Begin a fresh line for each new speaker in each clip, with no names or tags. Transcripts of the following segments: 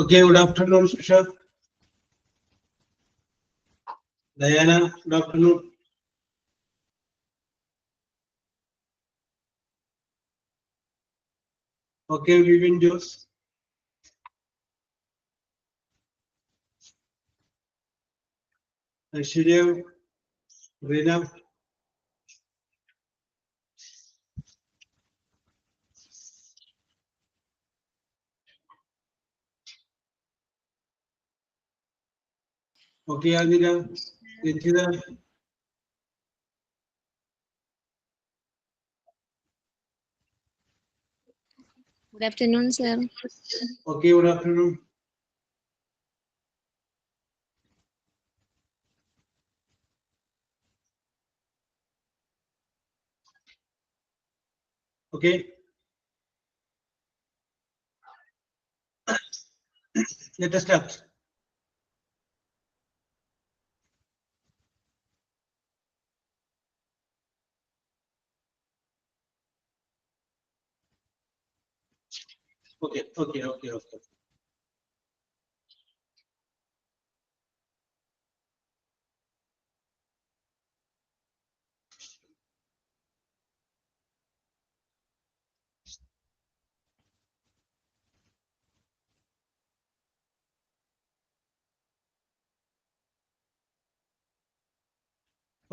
Okay, good afternoon, Susha. Diana, good afternoon. Okay, Vivian Jose. Aishwarya, Reena. Okay, Adira, Nithida.
Good afternoon, sir.
Okay, good afternoon. Okay. Let us start. Okay.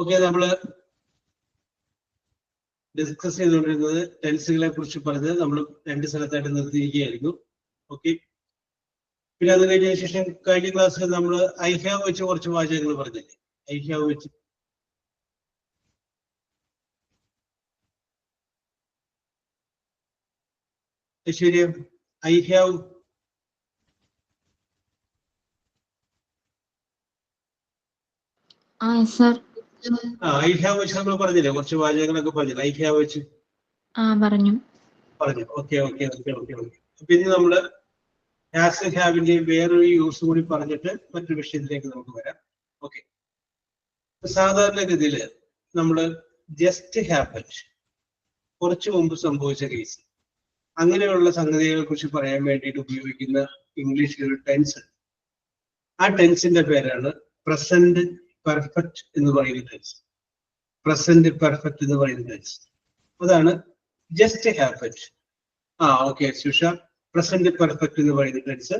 Okay, നമ്മള് discuss ചെയ്തുകൊണ്ടിരുന്നത് ടെൻസുകളെ കുറിച്ച് പറഞ്ഞത് നമ്മൾ രണ്ട് സ്ഥലത്തായിട്ട് നിർത്തിയിരിക്കുകയായിരുന്നു. Okay, പിന്നെ അത് കഴിഞ്ഞ ശേഷം കഴിഞ്ഞ ക്ലാസ്സിൽ നമ്മൾ ഐ ഹാവ് വെച്ച് കുറച്ച് വാചകങ്ങൾ പറഞ്ഞില്ലേ? ഐ ഹാവ് വെച്ച് ശരി. ഐ ഹാവ് ഐ ഹാവ് വെച്ച് നമ്മൾ പറഞ്ഞില്ലേ? കുറച്ച് വാചകങ്ങളൊക്കെ പറഞ്ഞില്ലേ? ഐ ഹാവ് വെച്ച് പറഞ്ഞു. ഓക്കെ. പിന്നെ നമ്മള് ഹാസ് ഹാവിന്റെ വേറൊരു യൂസ് കൂടി പറഞ്ഞിട്ട് മറ്റൊരു വിഷയത്തിലേക്ക് നമുക്ക് വരാം. ഓക്കെ, സാധാരണഗതിയില് നമ്മള് ജസ്റ്റ് ഹാപ്പൻഡ്, കുറച്ചു മുമ്പ് സംഭവിച്ച കേസ്, അങ്ങനെയുള്ള സംഗതികളെ കുറിച്ച് പറയാൻ വേണ്ടിയിട്ട് ഉപയോഗിക്കുന്ന ഇംഗ്ലീഷിൽ ഒരു ടെൻസ് ഉണ്ട്. ആ ടെൻസിന്റെ പേരാണ് പ്രസന്റ് പെർഫെക്റ്റ് എന്ന് പറയുന്ന ടെൻസ്. പ്രസന്റ് പെർഫെക്റ്റ് എന്ന് പറയുന്ന ടെൻസ് അതാണ് just happened. Okay Susha, present perfect എന്ന് പറയുന്ന ടെൻസ്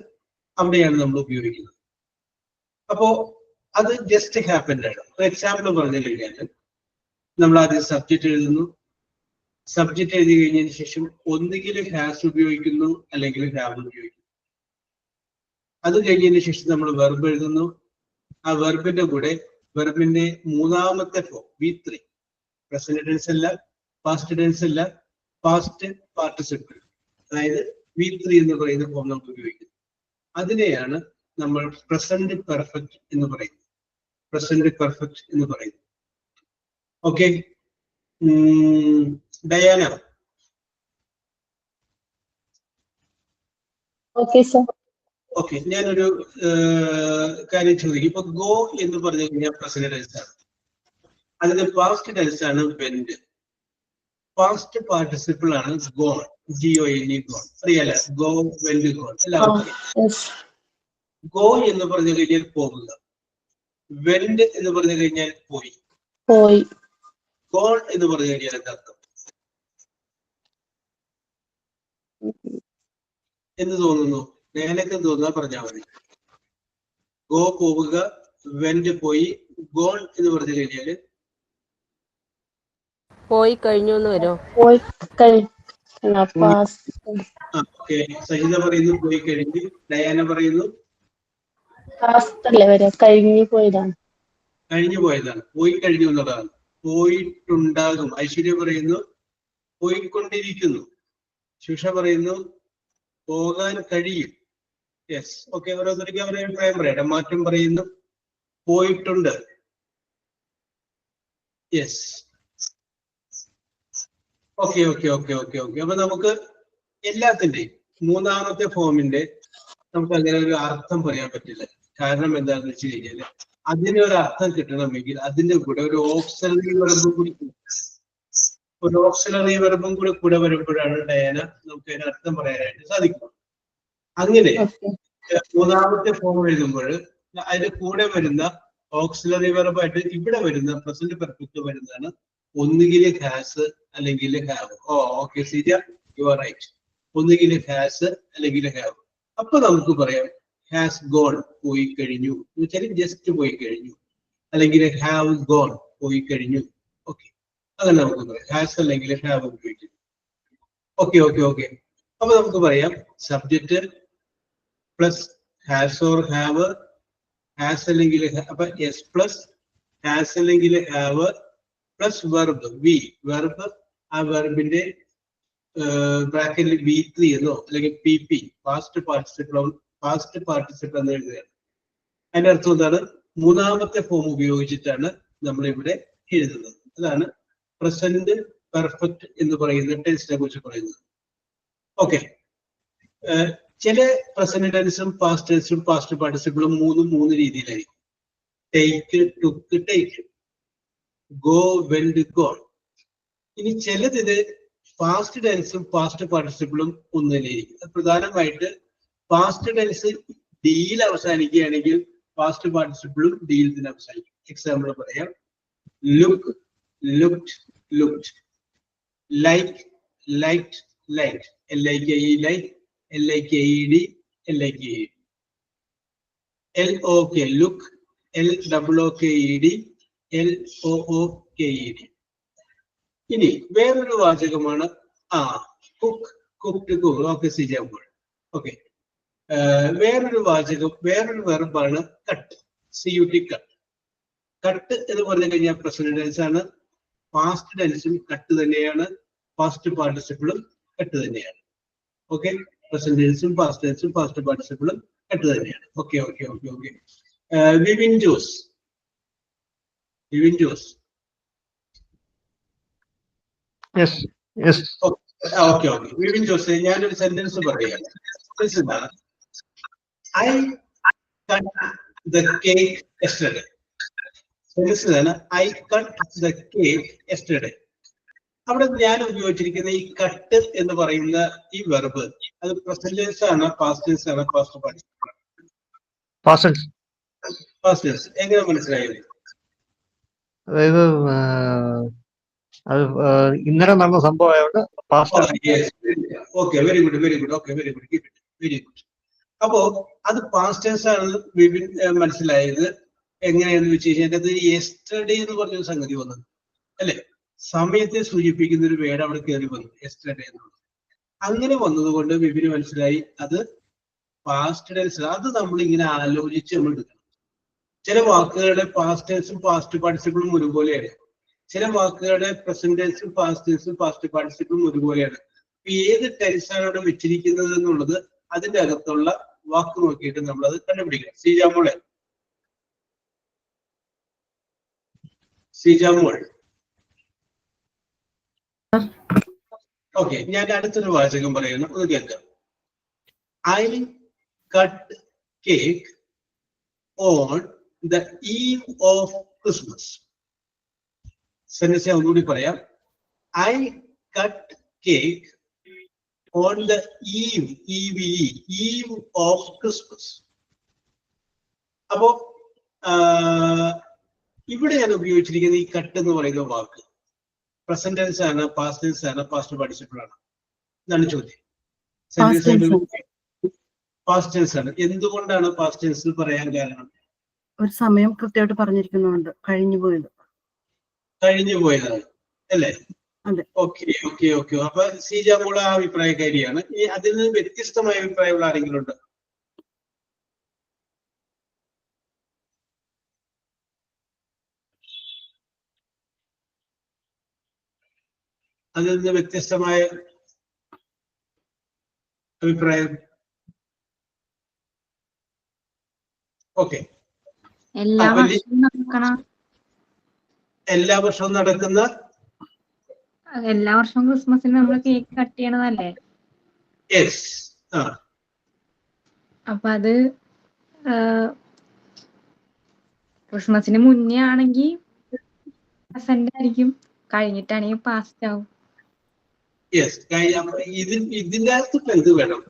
അവിടെയാണ് നമ്മൾ ഉപയോഗിക്കുന്നത്. അപ്പോ അത് ജസ്റ്റ് ഹാപ്പൻഡ് ആണ്. ഒരു എക്സാമ്പിൾ പറഞ്ഞു കഴിഞ്ഞാൽ നമ്മൾ ആദ്യം സബ്ജക്റ്റ് എഴുതുന്നു. സബ്ജക്റ്റ് എഴുതി കഴിഞ്ഞതിന് ശേഷം ഒന്നുകിൽ ഹാസ് ഉപയോഗിക്കുന്നു അല്ലെങ്കിൽ ഹാവ് ഉപയോഗിക്കുന്നു. അത് കഴിഞ്ഞതിന് ശേഷം നമ്മൾ വെർബ് എഴുതുന്നു. ആ വെർബിന്റെ കൂടെ വെർബിന്റെ മൂന്നാമത്തെ ഫോം V3, പ്രസന്റ് ടെൻസ് അല്ല, പാസ്റ്റ് ടെൻസ് അല്ല, പാസ്റ്റ് പാർട്ടിസിപ്പിൾ, അതായത് V3 എന്ന് പറയുന്ന ഫോം നമ്മൾ ഉപയോഗിക്കുന്നു. അതിനെയാണ് നമ്മൾ പ്രസന്റ് പെർഫെക്റ്റ് എന്ന് പറയുന്നത്. പ്രസന്റ് പെർഫെക്റ്റ് എന്ന് പറയുന്നത്. Okay, Diana. ഓക്കെ, ഞാനൊരു കാര്യം ചോദിക്കും. ഇപ്പൊ ഗോ എന്ന് പറഞ്ഞു കഴിഞ്ഞാൽ പ്രസന്റ് ടെൻസ് ആണ്. അതിന്റെ പാസ്റ്റ് ടെൻസ് ആണ് വെന്റ്. പാസ്റ്റ് പാർട്ടിസിപ്പിൾ ആണ് ഗോൺ, GON, ഗോൺ. അറിയാലോ, ഗോ, വെന്റ്, ഗോൺ എല്ലാവർക്കും. ഗോ എന്ന് പറഞ്ഞു കഴിഞ്ഞാൽ പോകുക. വെന്റ് എന്ന് പറഞ്ഞു കഴിഞ്ഞാൽ പോയി. ഗോൺ എന്ന് പറഞ്ഞു കഴിഞ്ഞാൽ എന്താ അർത്ഥം എന്ന് തോന്നുന്നു? നേരൊക്കെ തോന്നുക പറഞ്ഞാൽ മതി. ഗോ പോവുക, വെന്റ് പോയി, ഗോൺ എന്ന് പറഞ്ഞു കഴിഞ്ഞാല്
പോയി കഴിഞ്ഞു എന്ന് വരും.
സഹിത പറയുന്നു പോയി കഴിഞ്ഞു. ഡയാന പറയുന്നു
കഴിഞ്ഞു പോയതാണ്.
പോയി കഴിഞ്ഞു എന്നുള്ളതാണ്. പോയിട്ടുണ്ടാകും. ഐശ്വര്യ പറയുന്നു പോയിക്കൊണ്ടിരിക്കുന്നു. ശുഷ പറയുന്നു പോകാൻ കഴിയും. Yes, okay. ഓരോരുത്തർക്ക് അവരുടെ അഭിപ്രായം പറയട്ടെ. മാറ്റം പറയുന്നു പോയിട്ടുണ്ട്. Yes, okay. അപ്പൊ നമുക്ക് എല്ലാത്തിന്റെയും മൂന്നാമത്തെ ഫോമിന്റെ നമുക്ക് അങ്ങനെ ഒരു അർത്ഥം പറയാൻ പറ്റില്ല. കാരണം എന്താണെന്ന് വെച്ച് കഴിഞ്ഞാല് അതിനൊരു അർത്ഥം കിട്ടണമെങ്കിൽ അതിന്റെ കൂടെ ഒരു ഓക്സിലറി വെർബും കൂടെ വരുമ്പോഴാണ് ഡയാന നമുക്ക് അതിന് അർത്ഥം പറയാനായിട്ട് സാധിക്കുന്നത്. അങ്ങനെ മൂന്നാമത്തെ ഫോം എഴുതുമ്പോൾ അതിന്റെ കൂടെ വരുന്ന ഓക്സിലറി വെർബായിട്ട് ഇവിടെ വരുന്ന പ്രസന്റ് പെർഫെക്റ്റ് വരുന്നതാണ് ഒന്നുകിൽ ഹാസ് അല്ലെങ്കിൽ have. Oh okay Seeja, you are right. ഒന്നുകിൽ ഹാസ് അല്ലെങ്കിൽ ഹാവ്. അപ്പൊ നമുക്ക് പറയാം ഹാസ് ഗോൺ, പോയി കഴിഞ്ഞു എന്ന് വെച്ചാൽ ജസ്റ്റ് പോയി കഴിഞ്ഞു, അല്ലെങ്കിൽ ഹാവ് ഗോൺ, പോയി കഴിഞ്ഞു. ഓക്കെ, അങ്ങനെ നമുക്ക് പറയാം ഹാസ് അല്ലെങ്കിൽ ഹാവ് ഉപയോഗിക്കും. Okay okay okay. അപ്പൊ നമുക്ക് പറയാം subject plus has or have, has അല്ലെങ്കിൽ അപ്പൊ എസ് പ്ലസ് ഹാസ് അല്ലെങ്കിൽ have plus verb V. Verb ആ വെർബിന്റെ ബ്രാക്കറ്റിൽ V3 എന്നോ അല്ലെങ്കിൽ PP പാസ്റ്റ് പാർട്ടിസിപ്പിൾ എന്ന് എഴുതുകയാണ്. അതിന്റെ അർത്ഥം എന്താണ്? മൂന്നാമത്തെ ഫോം ഉപയോഗിച്ചിട്ടാണ് നമ്മൾ ഇവിടെ എഴുതുന്നത്. അതാണ് പ്രസന്റ് പെർഫെക്റ്റ് എന്ന് പറയുന്ന ടെൻസിനെ കുറിച്ച് പറയുന്നത്. ഓക്കെ, ചില പ്രസന്റ് ടെൻസും പാസ്റ്റ് ടെൻസും പാസ്റ്റ് പാർട്ടിസിപ്പിളും മൂന്ന് രീതിയിലായിരിക്കും. Take, took, take, go, went, gone. ഇനി ചിലതിന് പാസ്റ്റ് ടെൻസും പാസ്റ്റ് പാർട്ടിസിപ്പിളും ഒന്നിലായിരിക്കും. പ്രധാനമായിട്ട് പാസ്റ്റ് ടെൻസ് ഡിയിൽ അവസാനിക്കുകയാണെങ്കിൽ പാസ്റ്റ് പാർട്ടിസിപ്പിളും ഡിയിൽ തന്നെ അവസാനിക്കും. എക്സാമ്പിൾ പറയാം. Look, looked, looked. Like, liked, liked. LIKE like, LIKED, LIKED. LOK look, LOOKED, LOOKED. ഇനി വേറൊരു വാചകമാണ് കുക്ക്, കുക്ക്ഡ്, കുക്ക്. ഓക്കെ സിജാമ്പോൾ. ഓക്കെ, വേറൊരു വാചകം, വേറൊരു വെർബാണ് കട്ട്, CUT, കട്ട്. കട്ട് എന്ന് പറഞ്ഞു കഴിഞ്ഞാൽ പ്രസന്റ് ടെൻസ് ആണ്. പാസ്റ്റ് ടെൻസും കട്ട് തന്നെയാണ്, പാസ്റ്റ് പാർട്ടിസിപ്പിളും കട്ട് തന്നെയാണ്. ഓക്കെ, പ്രസന്റ് ടെൻസും പാസ്റ്റ് ടെൻസും പാസ്റ്റ് പാർട്ടിസിപ്പിളും കട്ട് തന്നെയാണ്. Okay okay okay okay. Vivin Jose, Vivin Jose. Okay okay. Vivin Jose, ഞാനൊരു സെന്റൻസ് പറയാം. I cut the cake yesterday. I cut the cake yesterday. അവിടെ ഞാൻ ഉപയോഗിച്ചിരിക്കുന്ന ഈ കട്ട് എന്ന് പറയുന്ന ഈ വെർബ് അത് പ്രസന്റ് ടെൻസ് ആണ്, പാസ്റ്റ് ടെൻസ് ആണ്, പാസ്റ്റ് പാർട്ടിസിപ്പിൾ ആണ്? Past tense. എങ്ങനെ മനസ്സിലായത്?
അതായത് അത് ഇന്നലെ നടന്ന സംഭവമായതുകൊണ്ട്
okay, very good very good. Okay, very good, very good. അപ്പോ അത് പാസ്റ്റ് ടെൻസ് ആണെന്ന് വിപിൻ മനസ്സിലായത് എങ്ങനെയാണെന്ന് വെച്ച് കഴിഞ്ഞാൽ അത് യെസ്റ്റർഡേ എന്ന് പറഞ്ഞൊരു സംഗതി വന്നത് അല്ലെ? സമയത്തെ സൂചിപ്പിക്കുന്ന ഒരു വേർഡ് അവിടെ കയറി വന്നു, യെസ്റ്റർഡേ എന്നുള്ളത്. അങ്ങനെ വന്നതുകൊണ്ട് വിപിന് മനസ്സിലായി അത് പാസ്റ്റ് ടെൻസ്. അത് നമ്മൾ ഇങ്ങനെ ആലോചിച്ച് നമ്മൾ എടുക്കണം. ചില വാക്കുകളുടെ പാസ്റ്റ് ടെൻസും പാസ്റ്റ് പാർട്ടിസിപ്പിളും ഒരുപോലെയാണ്. ചില വാക്കുകളുടെ പ്രസന്റ് ടെൻസും പാസ്റ്റ് ടെൻസും പാസ്റ്റ് പാർട്ടിസിപ്പിളും ഒരുപോലെയാണ്. ഏത് ടെൻസാണ് അവിടെ വെച്ചിരിക്കുന്നത് എന്നുള്ളത് അതിന്റെ അകത്തുള്ള വാക്ക് നോക്കിയിട്ട് നമ്മൾ അത് കണ്ടുപിടിക്കണം. സീജാമോളെ, സീജാമോൾ. ഓക്കെ, ഞാൻ അടുത്തൊരു വാചകം പറയുന്നു, ഒന്ന് കേൾക്കാം. I cut cake on the eve of Christmas. Sentence ഒന്നുകൂടി പറയാം. I cut cake on the eve, eve of Christmas. അപ്പോ ഇവിടെ ഞാൻ ഉപയോഗിച്ചിരിക്കുന്ന ഈ കട്ട് എന്ന് പറയുന്ന വാക്ക് പ്രസന്റ് ടെൻസ് ആണ്, പാസ്റ്റ് ടെൻസ് ആണ്, പാസ്റ്റ് പാർട്ടിസിപ്പിൾ ആണ്? ഇതാണ് ചോദ്യം. പാസ്റ്റ് ടെൻസ് ആണ്. എന്തുകൊണ്ടാണ് പാസ്റ്റ് ടെൻസ് പറയാൻ കാരണം?
ഒരു സമയം കൃത്യമായിട്ട് പറഞ്ഞിരിക്കുന്നുണ്ട്. കഴിഞ്ഞു പോയതാണ് അല്ലേ? Okay
okay okay. അപ്പൊ സീജാമോള അഭിപ്രായക്കാരിയാണ്. അതിൽ നിന്ന് വ്യത്യസ്തമായ അഭിപ്രായമുള്ള ആരെങ്കിലും ഉണ്ട്? അതിൽ നിന്ന് വ്യത്യസ്തമായ അഭിപ്രായം? ഓക്കെ. എല്ലാ വർഷവും നടക്കുന്ന,
എല്ലാ വർഷവും ക്രിസ്മസിന് നമ്മൾ കേക്ക് കട്ട് ചെയ്യണതല്ലേ?
യെസ്.
അപ്പൊ അത് ക്രിസ്മസിന് മുന്നേ ആണെങ്കിൽ പ്രസന്റ് ആയിരിക്കും, കഴിഞ്ഞിട്ടാണെങ്കിൽ പാസ്റ്റ് ആവും.
യെസ്. ഇതിന്റെ അകത്ത് എന്ത് വേണം?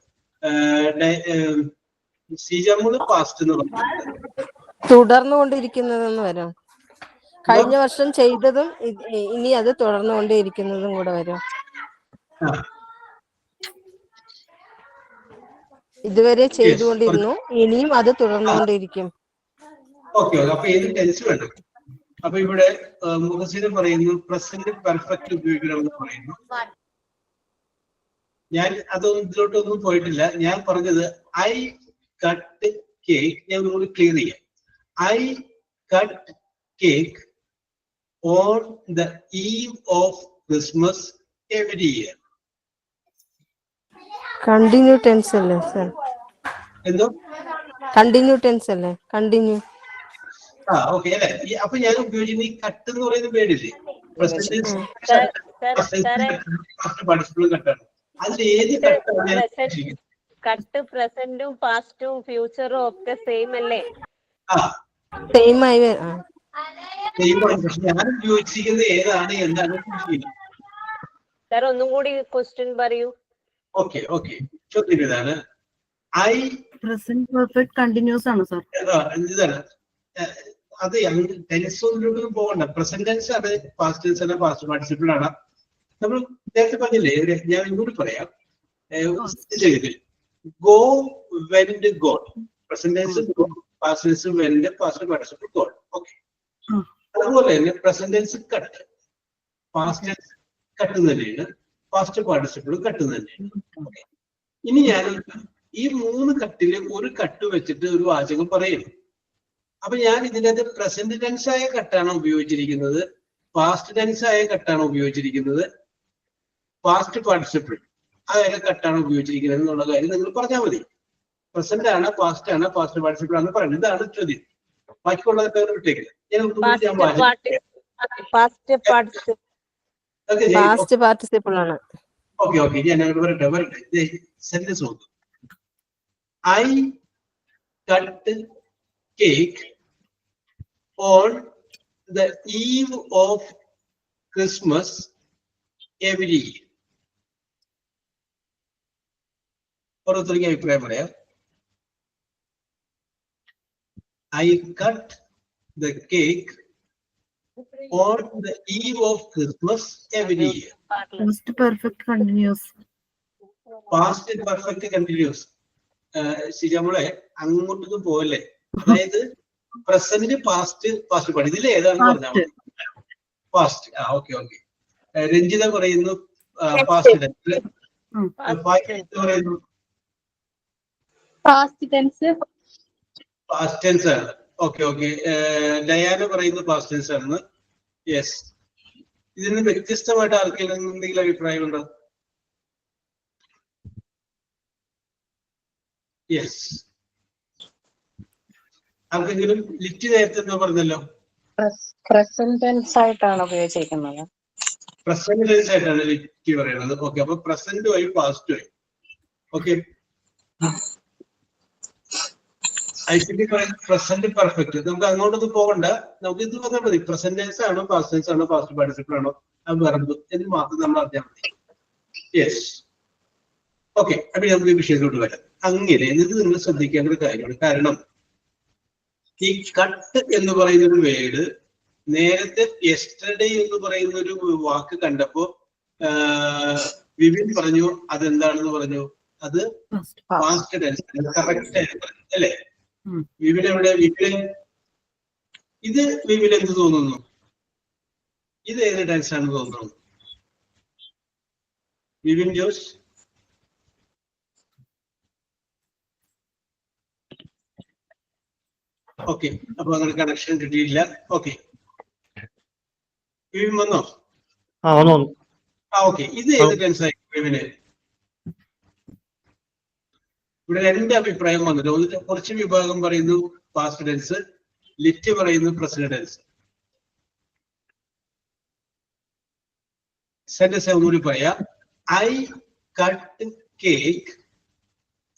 ശ്രീജാമൂള് പാസ്റ്റ് എന്ന് പറഞ്ഞിട്ടുണ്ട്.
തുടർന്നുകൊണ്ടിരിക്കുന്നതെന്ന് വരും. കഴിഞ്ഞ വർഷം ചെയ്തതും ഇനി അത് തുടർന്നുകൊണ്ടേയിരിക്കുന്നതും കൂടെ വരും.
ആ,
ഇതുവരെ
yes.
ചെയ്തുകൊണ്ടിരുന്നു, ഇനിയും അത് തുടർന്നുകൊണ്ടിരിക്കും.
ഓക്കെ അപ്പൊ ഏത് ടെൻസ് വേണം? അപ്പൊ ഇവിടെ മുഹസിന് പറയുന്നു പ്രസന്റ് പെർഫെക്റ്റ് ഉപയോഗിക്കണമെന്ന് പറയുന്നു. ഞാൻ അതൊന്നും ഇതിലോട്ടൊന്നും പോയിട്ടില്ല. ഞാൻ പറഞ്ഞത് ഐ കട്ട് കേക്ക്, ഞാൻ ഒന്നുകൂടി ക്ലിയർ ചെയ്യാം. I cut cake on the eve of Christmas every year.
Continue tense അല്ലേ സർ?
എന്തോ
കണ്ടിന്യൂ ടെൻസ് അല്ലേ? കണ്ടിന്യൂ.
ഓക്കെ അല്ലെ? അപ്പൊ ഞാൻ ഉപയോഗിക്കുന്ന ഈ കട്ട് എന്ന് പറയുന്ന പേരില്ലേ, പ്രസന്റ് പാർട്ടിസിപ്പിൾ കട്ടാണ്. അതിൽ ഏത് കട്ടാണ്?
കട്ട് പ്രസന്റും പാസ്റ്റും ഫ്യൂച്ചറും ഒക്കെ സെയിം അല്ലേ?
സെയിം ആയി.
പക്ഷെ ഞാൻ ഉപയോഗിച്ചിരിക്കുന്നത് ഏതാണ് എന്താണ്?
സാർ ഒന്നും കൂടി ക്വസ്റ്റ്യൻ പറയൂ.
ഓക്കെ ചോദ്യം ഇതാണ്. ഐ
പ്രസന്റ് പെർഫെക്റ്റ് കണ്ടിന്യൂസ് ആണ് സാർ.
ഇതാണ് അത് ടെൻസ് ഒന്നും പോകണ്ട. പ്രസന്റ് ടെൻസ് ആണ്, പാസ്റ്റ് ടെൻസ് ആണ്, പാസ്റ്റ് പാർട്ടിസിപ്പിൾ ആണ്. നമ്മൾ നേരത്തെ പറഞ്ഞില്ലേ, ഞാൻ ഇങ്ങോട്ട് പറയാം. Go went gone, present tense go, past tense went, past participle gone. Okay, അതുപോലെ തന്നെ present tense cut, past tense cut തന്നെയാണ്, പാസ്റ്റ് പാർട്ടിസിപ്പിൾ കട്ട് തന്നെയാണ്. ഓക്കെ, ഇനി ഞാൻ ഈ 3 കട്ടില് ഒരു കട്ട് വെച്ചിട്ട് ഒരു വാചകം പറയുന്നു. അപ്പൊ ഞാൻ ഇതിനകത്ത് പ്രസന്റ് ടെൻസ് ആയ കട്ടാണ് ഉപയോഗിച്ചിരിക്കുന്നത്, പാസ്റ്റ് ടെൻസ് ആയ കട്ടാണ് ഉപയോഗിച്ചിരിക്കുന്നത്, പാസ്റ്റ് പാർട്ടിസിപ്പിൾ ആയ കട്ടാണ് ഉപയോഗിച്ചിരിക്കുന്നത് എന്നുള്ള കാര്യം നിങ്ങൾ പറഞ്ഞാൽ മതി. പ്രസന്റ് ആണ്, പാസ്റ്റ് ആണ്, പാസ്റ്റ് പാർട്ടിസിപ്പിൾ ആണ് പറയുന്നത്. ഇതാണ് ചോദ്യം. ബാക്കിയുള്ളതൊക്കെ വിട്ടേക്കില്ല.
പാസ്റ്റ് പാർട്ടിസിപ്പിൾ ആണ്.
ഓക്കെ ഞാൻ വരട്ടെ. സെന്റൻസ് നോക്കും. I cut cake on the eve of Christmas every year. ഓരോരുത്തർക്ക് അഭിപ്രായം പറയാം. I cut the cake on the eve of Christmas every year.
Past perfect continuous.
Past perfect continuous. ശരിയാമോളെ അങ്ങോട്ടൊന്നും പോവല്ലേ? അതായത് പ്രസന്റ് പാസ്റ്റ് പാർട്ടി ഇതിൽ ഏതാണെന്ന് പറഞ്ഞാൽ മതി. പാസ്റ്റ്. ഓക്കെ രഞ്ജിത പറയുന്നു പാസ്റ്റ് ടെൻസ്. പറയുന്നു
പാസ്റ്റ് ടെൻസ്.
പാസ്റ്റ് ടെൻസ് ആണ്. ഓക്കെ ഡയാന പറയുന്നു പാസ്റ്റ് ടെൻസ് ആണെന്ന്. യെസ്. ഇതിന് വ്യത്യസ്തമായിട്ട് ആർക്കെങ്കിലും എന്തെങ്കിലും അഭിപ്രായമുണ്ടോ? യെസ്. ആർക്കെങ്കിലും ലിറ്റ് നേരത്തെ എന്താ പറഞ്ഞല്ലോ?
പ്രസന്റ് ടെൻസ് ആയിട്ടാണ് ഉപയോഗിച്ചിരിക്കുന്നത്.
പ്രസന്റ് ടെൻസ് ആയിട്ടാണ് ലിറ്റ് പറയുന്നത്. ഓക്കെ, അപ്പൊ പ്രസന്റ് ആയി പാസ്റ്റ് ആയി. ഓക്കെ, ഐശ്വര്യ പറയുന്നത് പ്രസന്റ് പെർഫെക്റ്റ്. നമുക്ക് അങ്ങോട്ടൊന്നും പോകണ്ട, നമുക്ക് ഇത് പറഞ്ഞാൽ മതി. പ്രസന്റ് ടെൻസ് ആണോ, പാസ്റ്റ് ടെൻസ് ആണോ, പാസ്റ്റ് പാർട്ടിസിപ്പിൾ ആണോ, അത് വെർബ് എന്ന് മാത്രം നമ്മൾ അറിഞ്ഞാൽ മതി. യെസ്. ഓക്കെ, അപ്പൊ നമുക്ക് ഈ വിഷയത്തിലോട്ട് വരാം. അങ്ങനെ ഇത് നിങ്ങൾ ശ്രദ്ധിക്കേണ്ട ഒരു കാര്യമാണ്. കാരണം ഈ കട്ട് എന്ന് പറയുന്ന ഒരു വേർഡ് നേരത്തെ യെസ്റ്റർഡേ എന്ന് പറയുന്ന ഒരു വാക്ക് കണ്ടപ്പോ വിപിൻ പറഞ്ഞു അതെന്താണെന്ന് പറഞ്ഞു, അത് പാസ്റ്റ് ടെൻസ് കറക്റ്റ് ആയിട്ട് പറഞ്ഞു അല്ലെ? വിപിൻ എവിടെ? ഇത് വിപിൻ എന്ത് തോന്നുന്നു? ഇത് ഏത് ടെൻസ് ആണെന്ന് തോന്നുന്നു? വിപിൻ ജോസ്? ഓക്കെ, അപ്പൊ അങ്ങനെ കണക്ഷൻ കിട്ടിയില്ല. ഓക്കെ, വിപിൻ വന്നോ? ഓക്കെ, ഇത് ഏത് ടെൻസ് ആയി വിപിന്? ഇവിടെ 2 അഭിപ്രായം വന്നിട്ട്, ഒന്ന് കുറച്ച് വിഭാഗം പറയുന്നു പാസ്റ്റ് ടെൻസ്, ലിറ്റ് പറയുന്നു പ്രസന്റ് ടെൻസ്. സെന്റൻസ് ഒന്നുകൂടി പറയാം. I cut cake,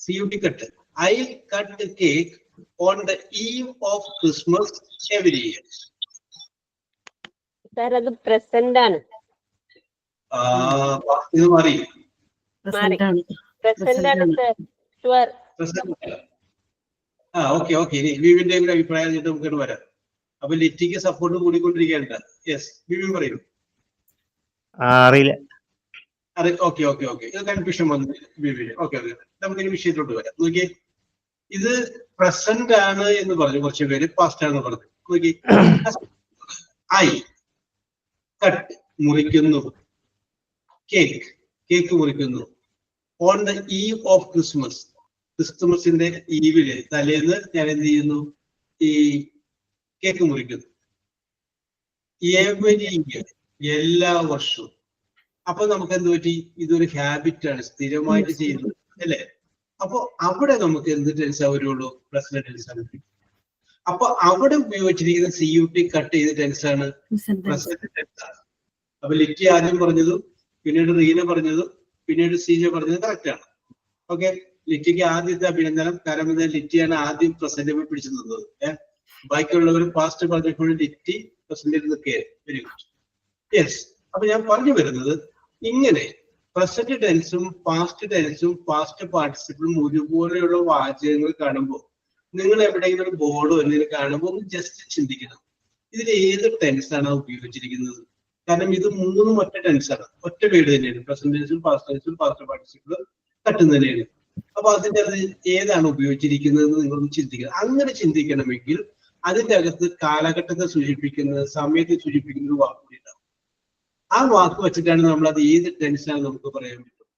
CUT cut, I cut cake on the eve of Christmas every year.
Sir അത് പ്രസന്റ് ആണ്.
ഇത് മാറി.
പ്രസന്റ് ആണ് സർ. ഷുവർ.
Okay okay. ഇനി വിവിന്റെ കൂടെ അഭിപ്രായം എന്നിട്ട് നമുക്ക് വരാം. അപ്പൊ ലിറ്റിക്ക് സപ്പോർട്ട് കൂടിക്കൊണ്ടിരിക്കുകയാണ്. യെസ്, വിവിൻ പറയൂ.
അറിയില്ല.
അതെ, ഓക്കെ ഓക്കെ ഓക്കെ. ഇത് കൺഫ്യൂഷൻ വന്നു വിവിന്. ഓക്കെ ഓക്കെ, നമുക്ക് ഇനി വിഷയത്തിലോട്ട് വരാം. നോക്കിയേ, ഇത് പ്രസന്റ് ആണ് എന്ന് പറഞ്ഞു, കുറച്ച് പേര് പാസ്റ്റ് ആണെന്ന് പറഞ്ഞു. നോക്കി, ഐ കട്ട് മുറിക്കുന്നു, കേക്ക് മുറിക്കുന്നു. On the eve of Christmas, ക്രിസ്തുമസിന്റെ ഈവില് തലേന്ന് ഞാൻ എന്ത് ചെയ്യുന്നു, ഈ കേക്ക് മുറിക്കുന്നു. എവരി ഇയർ, എല്ലാ വർഷവും. അപ്പൊ നമുക്ക് എന്ത് പറ്റി, ഇതൊരു ഹാബിറ്റ് ആണ്, സ്ഥിരമായിട്ട് ചെയ്യുന്നത് അല്ലേ. അപ്പൊ അവിടെ നമുക്ക് എന്ത് ടെൻസാ വരുള്ളൂ, പ്രസന്റ് ടെൻസാണ്. അപ്പൊ അവിടെ ഉപയോഗിച്ചിരിക്കുന്ന CUT കട്ട് ചെയ്ത ടെൻസാണ് പ്രസന്റ് ടെൻസാണ്. അപ്പൊ ലിറ്റി ആദ്യം പറഞ്ഞതും പിന്നീട് റീന പറഞ്ഞതും പിന്നീട് സീജ പറഞ്ഞതും കറക്റ്റ് ആണ്. ഓക്കെ, ലിറ്റിക്ക് ആദ്യത്തെ അഭിനന്ദനം. കാരണം എന്താ, ലിറ്റിയാണ് ആദ്യം പ്രസന്റ് പിടിച്ചു നിന്നത്. ബാക്കിയുള്ളവർ പാസ്റ്റ് പറഞ്ഞപ്പോഴും ലിറ്റി പ്രസന്റിൽ നിൽക്കുകയായിരുന്നു. Very good. യെസ്. അപ്പൊ ഞാൻ പറഞ്ഞു വരുന്നത്, ഇങ്ങനെ പ്രസന്റ് ടെൻസും പാസ്റ്റ് ടെൻസും പാസ്റ്റ് പാർട്ടിസിപ്പിളും ഒരുപോലെയുള്ള വാചകങ്ങൾ കാണുമ്പോൾ നിങ്ങൾ എവിടെയെങ്കിലും ഒരു ബോർഡോ എന്തെങ്കിലും കാണുമ്പോൾ ഒന്ന് ജസ്റ്റ് ചിന്തിക്കണം, ഇതിൽ ഏത് ടെൻസാണ് ഉപയോഗിച്ചിരിക്കുന്നത്. കാരണം ഇത് മൂന്നും ഒറ്റ ടെൻസാണ്, ഒറ്റ വേർഡ് തന്നെയാണ്. പ്രസന്റ് ടെൻസും പാസ്റ്റ് പാർട്ടിസിപ്പിളും തട്ടുന്ന തന്നെയാണ്. അപ്പൊ അതിന്റെ അത് ഏതാണ് ഉപയോഗിച്ചിരിക്കുന്നത് എന്ന് നിങ്ങളൊന്ന് ചിന്തിക്കണം. അങ്ങനെ ചിന്തിക്കണമെങ്കിൽ അതിന്റെ അകത്ത് കാലഘട്ടത്തെ സൂചിപ്പിക്കുന്നത്, സമയത്തെ സൂചിപ്പിക്കുന്ന ഒരു വാക്ക് കൂടി ഉണ്ടാവും. ആ വാക്ക് വെച്ചിട്ടാണ് നമ്മൾ അത് ഏത് ടെൻസാണ് നമുക്ക് പറയാൻ പറ്റും.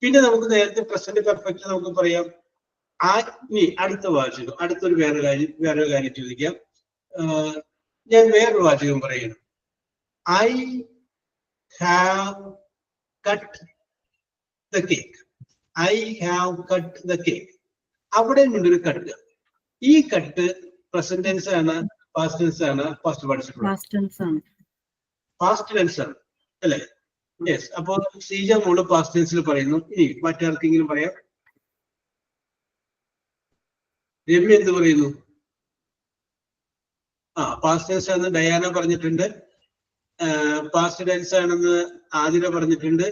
പിന്നെ നമുക്ക് നേരത്തെ പ്രസന്റ് പെർഫെക്റ്റ് നമുക്ക് പറയാം. ഇനി അടുത്ത വാചകം, അടുത്തൊരു വേറൊരു കാര്യം ചോദിക്കാം. ഞാൻ വേറൊരു വാചകം പറയണം. I have cut the cake. I have cut the cake. അവിടെ ഉണ്ടൊരു കട്ട്. ഈ കട്ട് പ്രസന്റ് ടെൻസ് ആണ്, പാസ്റ്റ് ടെൻസ് ആണ്, പാസ്റ്റ് പാർട്ടിസിപ്പിൾ പാസ്റ്റ് ടെൻസ് ആണ് അല്ലെ. യെസ്. അപ്പൊ സീജ മോള് പാസ്റ്റ് ടെൻസിൽ പറയുന്നു. ഇനി മറ്റാർക്കെങ്കിലും പറയാം. രമ്യ എന്ത് പറയുന്നു? പാസ്റ്റ് ടെൻസ് ആണെന്ന് ഡയാന പറഞ്ഞിട്ടുണ്ട്. പാസ്റ്റ് ടെൻസ് ആണെന്ന് ആതിര പറഞ്ഞിട്ടുണ്ട്.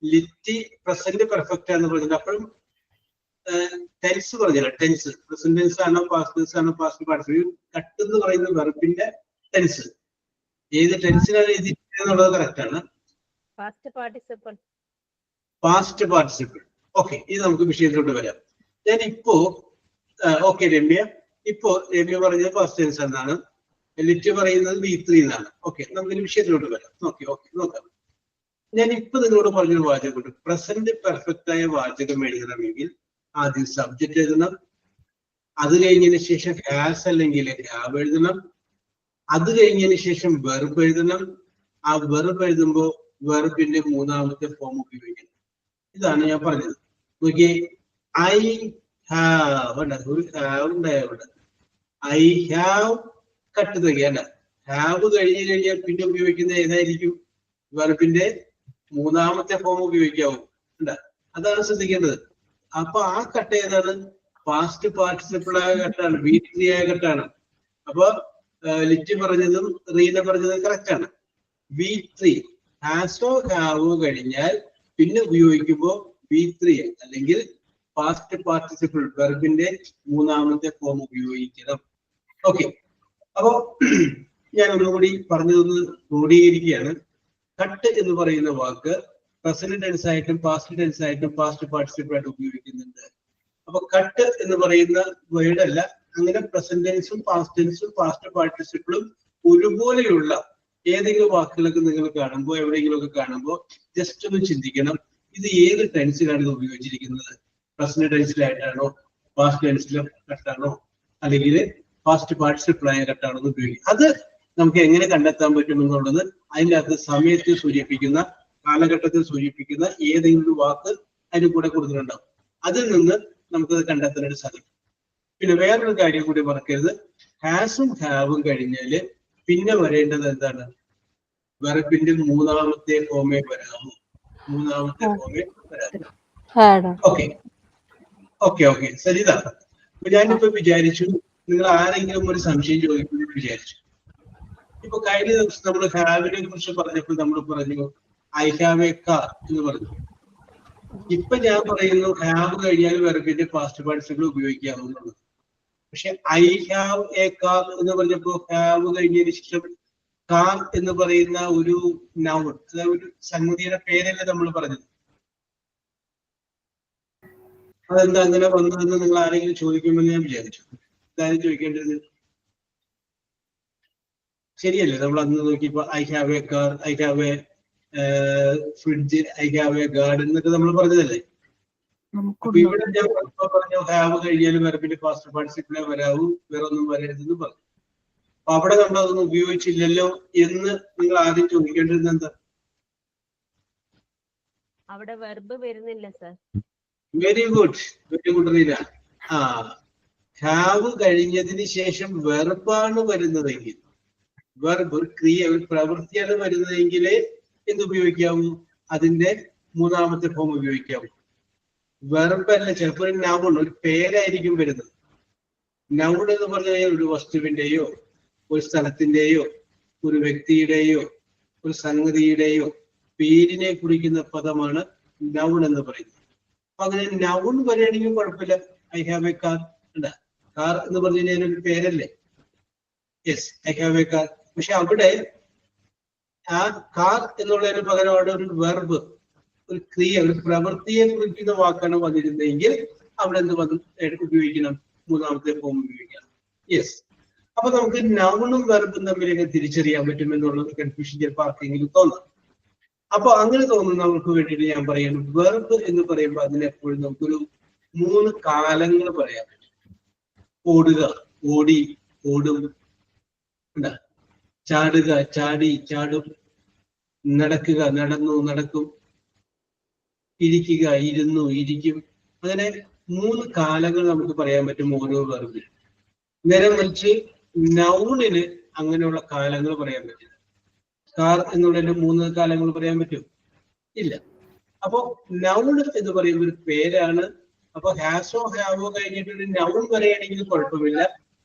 ലിറ്റി പ്രസന്റ് പെർഫെക്റ്റ് ആണെന്ന് പറഞ്ഞിട്ടുണ്ട്. അപ്പോഴും ടെൻസ് പറഞ്ഞില്ല. ടെൻസ് പ്രസന്റ് ടെൻസ് ആണോ പാസ്റ്റ് ടെൻസ് ആണോ പാസ്റ്റ് പാർട്ടിസിപ്പിൾ. കട്ട് എന്ന് പറയുന്ന വെർബിന്റെ ടെൻസ് ഏത് ടെൻസിനാണ് എഴുതിയിരിക്കുന്നത് എന്നുള്ളത് കറക്റ്റ് ആണ്. Past participle. ഓക്കെ, ഇത് നമുക്ക് വിഷയത്തിലോട്ട് വരാം. ഞാൻ ഇപ്പോ ഓക്കെ രമ്യ, ഇപ്പോ രമ്യ പറഞ്ഞത് പാസ്റ്റ് ടെൻസ് എന്നാണ്, ലിറ്റ് പറയുന്നത് V3 എന്നാണ്. ഓക്കെ, നമുക്ക് വിഷയത്തിലോട്ട് വരാം. ഓക്കെ ഓക്കെ, നോക്കാം. ഞാൻ ഇപ്പൊ നിങ്ങളോട് പറഞ്ഞൊരു വാചകമുണ്ട്. പ്രസന്റ് പെർഫെക്റ്റ് ആയ വാചകം എഴുതണമെങ്കിൽ ആദ്യം സബ്ജക്റ്റ് എഴുതണം. അത് കഴിഞ്ഞതിന് ശേഷം ഹാസ് അല്ലെങ്കിൽ ഹാവ് എഴുതണം. അത് കഴിഞ്ഞതിന് ശേഷം വെർബ് എഴുതണം. ആ വെർബ് എഴുതുമ്പോൾ വെർബിന്റെ മൂന്നാമത്തെ ഫോം ഉപയോഗിക്കണം. ഇതാണ് ഞാൻ പറഞ്ഞത്. നോക്കിയേ, ഐ ഹാവ് ഒരു ഹാവ് ഉണ്ടായവിടെ. ഐ ഹാവ് കട്ട് തയ്യല്ല. ഹാവ് കഴിഞ്ഞു കഴിഞ്ഞാൽ പിന്നെ ഉപയോഗിക്കുന്നത് ഏതായിരിക്കും? വെർബിന്റെ മൂന്നാമത്തെ ഫോം ഉപയോഗിക്കാവും. അതാണ് ശ്രദ്ധിക്കേണ്ടത്. അപ്പൊ ആ കട്ട് ഏതാണ്? പാസ്റ്റ് പാർട്ടിസിപ്പിൾ ആയ കട്ടാണ്, V3 ആയ കട്ടാണ്. അപ്പൊ ലിറ്റി പറഞ്ഞതും റീന പറഞ്ഞതും കറക്റ്റ് ആണ്. V3 ഹാസോ ഹാവോ കഴിഞ്ഞാൽ പിന്നെ ഉപയോഗിക്കുമ്പോൾ V3 അല്ലെങ്കിൽ പാസ്റ്റ് പാർട്ടിസിപ്പിൾ വെർബിന്റെ മൂന്നാമത്തെ ഫോം ഉപയോഗിക്കണം. ഓക്കെ, അപ്പോ ഞാൻ ഒന്നുകൂടി പറഞ്ഞതൊന്ന് ക്രോഡീകരിക്കുകയാണ്. കട്ട് എന്ന് പറയുന്ന വാക്ക് പ്രസന്റ് ടെൻസ് ആയിട്ടും പാസ്റ്റ് ടെൻസ് ആയിട്ടും പാസ്റ്റ് പാർട്ടിസിപ്പിൾ ആയിട്ട് ഉപയോഗിക്കുന്നുണ്ട്. അപ്പൊ കട്ട് എന്ന് പറയുന്ന വേർഡ് അല്ല, അങ്ങനെ പ്രസന്റ് ടെൻസും പാസ്റ്റ് ടെൻസും പാസ്റ്റ് പാർട്ടിസിപ്പിളും ഒരുപോലെയുള്ള ഏതെങ്കിലും വാക്കുകളൊക്കെ നിങ്ങൾ കാണുമ്പോൾ, എവിടെയെങ്കിലും ഒക്കെ കാണുമ്പോൾ ജസ്റ്റ് ഒന്ന് ചിന്തിക്കണം, ഇത് ഏത് ടെൻസിലാണ് ഇത് ഉപയോഗിച്ചിരിക്കുന്നത്? പ്രസന്റ് ടെൻസിലായിട്ടാണോ, പാസ്റ്റ് ടെൻസിലെ കട്ടാണോ, അല്ലെങ്കിൽ പാസ്റ്റ് പാർട്ടിസിപ്പിൾ ആയ കട്ടാണോ എന്ന് ഉപയോഗിക്കുക. അത് നമുക്ക് എങ്ങനെ കണ്ടെത്താൻ പറ്റും എന്നുള്ളത് അതിൻ്റെ അകത്ത് സമയത്തെ സൂചിപ്പിക്കുന്ന, കാലഘട്ടത്തെ സൂചിപ്പിക്കുന്ന ഏതെങ്കിലും വാക്ക് അതിന് കൂടെ കൊടുത്തിട്ടുണ്ടാവും. അതിൽ നിന്ന് നമുക്കത് കണ്ടെത്താനായിട്ട് സാധിക്കും. പിന്നെ വേറൊരു കാര്യം കൂടി മറക്കരുത്, ഹാസും ഹാവും കഴിഞ്ഞാല് പിന്നെ വരേണ്ടത് എന്താണ്? വെർബിന്റെ മൂന്നാമത്തെ ഫോമേ വരാമോ? മൂന്നാമത്തെ ഫോമേ വരാമോ? Okay okay okay, Saritha. അപ്പൊ ഞാനിപ്പോ വിചാരിച്ചു നിങ്ങൾ ആരെങ്കിലും ഒരു സംശയം ചോദിക്കുമെന്ന് വിചാരിച്ചു. ഇപ്പൊ കഴിഞ്ഞ ദിവസം നമ്മൾ ഹാവിനെ കുറിച്ച് പറഞ്ഞപ്പോൾ നമ്മൾ പറഞ്ഞു ഐ ഹാവ് എ കാർ എന്ന് പറഞ്ഞു. ഇപ്പൊ ഞാൻ പറയുന്നു ഹാവ് കഴിഞ്ഞാൽ വെർബിന്റെ പാസ്റ്റ് പാർട്ടിസിപ്പിൾ ഉപയോഗിക്കാവുന്നതാണ്. പക്ഷെ ഐ ഹാവ് എ കാർ എന്ന് പറഞ്ഞപ്പോ ഹാവ് കഴിഞ്ഞതിന് ശേഷം കാർ എന്ന് പറയുന്ന ഒരു നൗൺ, അതായത് ഒരു സംഗതിയുടെ പേരല്ലേ നമ്മൾ പറഞ്ഞത്. അതെന്താ അങ്ങനെ വന്നതെന്ന് നിങ്ങൾ ആരെങ്കിലും ചോദിക്കുമെന്ന് ഞാൻ വിചാരിച്ചു. ഇതാരും ചോദിക്കേണ്ടത് ശരിയല്ലേ? നമ്മൾ അന്ന് നോക്കിയപ്പോ I have A car, I have A fridge, I have A garden എന്നൊക്കെ നമ്മൾ പറഞ്ഞതല്ലേ. അപ്പൊ ഇവിടെ ഞാൻ പറഞ്ഞു ഹാവ് കഴിഞ്ഞാലും വെർബിന്റെ പാസ്റ്റ് പാർട്ടിസിപ്പിളെ വരാവൂ, വേറെ ഒന്നും വരരുതെന്ന് പറഞ്ഞു. അപ്പൊ അവിടെ നമ്മൾ അതൊന്നും ഉപയോഗിച്ചില്ലല്ലോ എന്ന് നിങ്ങൾ ആദ്യം ചോദിക്കേണ്ടത് എന്താ?
അവിടെ വെർബ് വരുന്നില്ല sir.
Very good, very good Reena. ആ, ഹാവ് കഴിഞ്ഞതിന് ശേഷം വെർബാണ് വരുന്നതെങ്കിൽ, വെർബ് ഒരു ക്രിയ, ഒരു പ്രവൃത്തിയാണ് വരുന്നതെങ്കിൽ എന്തുപയോഗിക്കാവൂ? അതിന്റെ മൂന്നാമത്തെ ഫോം ഉപയോഗിക്കാവൂ. വെർബ് അല്ല, ചിലപ്പോൾ ഒരു നൗൺ, ഒരു പേരായിരിക്കും വരുന്നത്. നൗൺ എന്ന് പറഞ്ഞാൽ ഒരു വസ്തുവിന്റെയോ ഒരു സ്ഥലത്തിന്റെയോ ഒരു വ്യക്തിയുടെയോ ഒരു സംഗതിയുടെയോ പേരിനെ കുറിക്കുന്ന പദമാണ് നൗൺ എന്ന് പറയുന്നത്. അപ്പൊ അങ്ങനെ നൗൺ വരികയാണെങ്കിൽ കുഴപ്പമില്ല. ഐ ഹാവ് എ കാർ, ഉണ്ട്. കാർ എന്ന് പറഞ്ഞു കഴിഞ്ഞാൽ ഒരു പേരല്ലേ? Yes, I have A car. പക്ഷെ അവിടെ ആ കാർ എന്നുള്ളതിന് പകരം അവിടെ ഒരു വെർബ്, ഒരു ക്രിയ, ഒരു പ്രവൃത്തിയെ കുറിക്കുന്ന വാക്കാണ് വന്നിരുന്നെങ്കിൽ അവിടെ എന്ത് ഉപയോഗിക്കണം? മൂന്നാമത്തെ ഫോം ഉപയോഗിക്കണം. യെസ്. അപ്പൊ നമുക്ക് നൗണും വെർബും തമ്മിലൊക്കെ തിരിച്ചറിയാൻ പറ്റും എന്നുള്ളത് കൺഫ്യൂഷൻ ചിലപ്പോൾ ആർക്കെങ്കിലും തോന്നാം. അപ്പൊ അങ്ങനെ തോന്നുന്നവർക്ക് വേണ്ടിയിട്ട് ഞാൻ പറയുന്നു, വെർബ് എന്ന് പറയുമ്പോൾ അതിനെപ്പോഴും നമുക്കൊരു 3 കാലങ്ങൾ പറയാൻ പറ്റും. ഓടുക, ഓടി, ഓടും, ചാടുക, ചാടി, ചാടും, നടക്കുക, നടന്നു, നടക്കും, ഇരിക്കുക, ഇരുന്നു, ഇരിക്കും. അങ്ങനെ 3 കാലങ്ങൾ നമുക്ക് പറയാൻ പറ്റും ഓരോ വെർബിനും. നേരെ മറിച്ച് നൗണിന് അങ്ങനെയുള്ള കാലങ്ങൾ പറയാൻ പറ്റില്ല. കാർ എന്നുള്ളതിന് 3 കാലങ്ങൾ പറയാൻ പറ്റും? ഇല്ല. അപ്പോ നൗൺ എന്ന് പറയുമ്പോൾ ഒരു പേരാണ്. അപ്പൊ ഹാസോ ഹാവോ കഴിഞ്ഞിട്ട് ഒരു നൗൺ പറയുകയാണെങ്കിൽ കുഴപ്പമില്ല.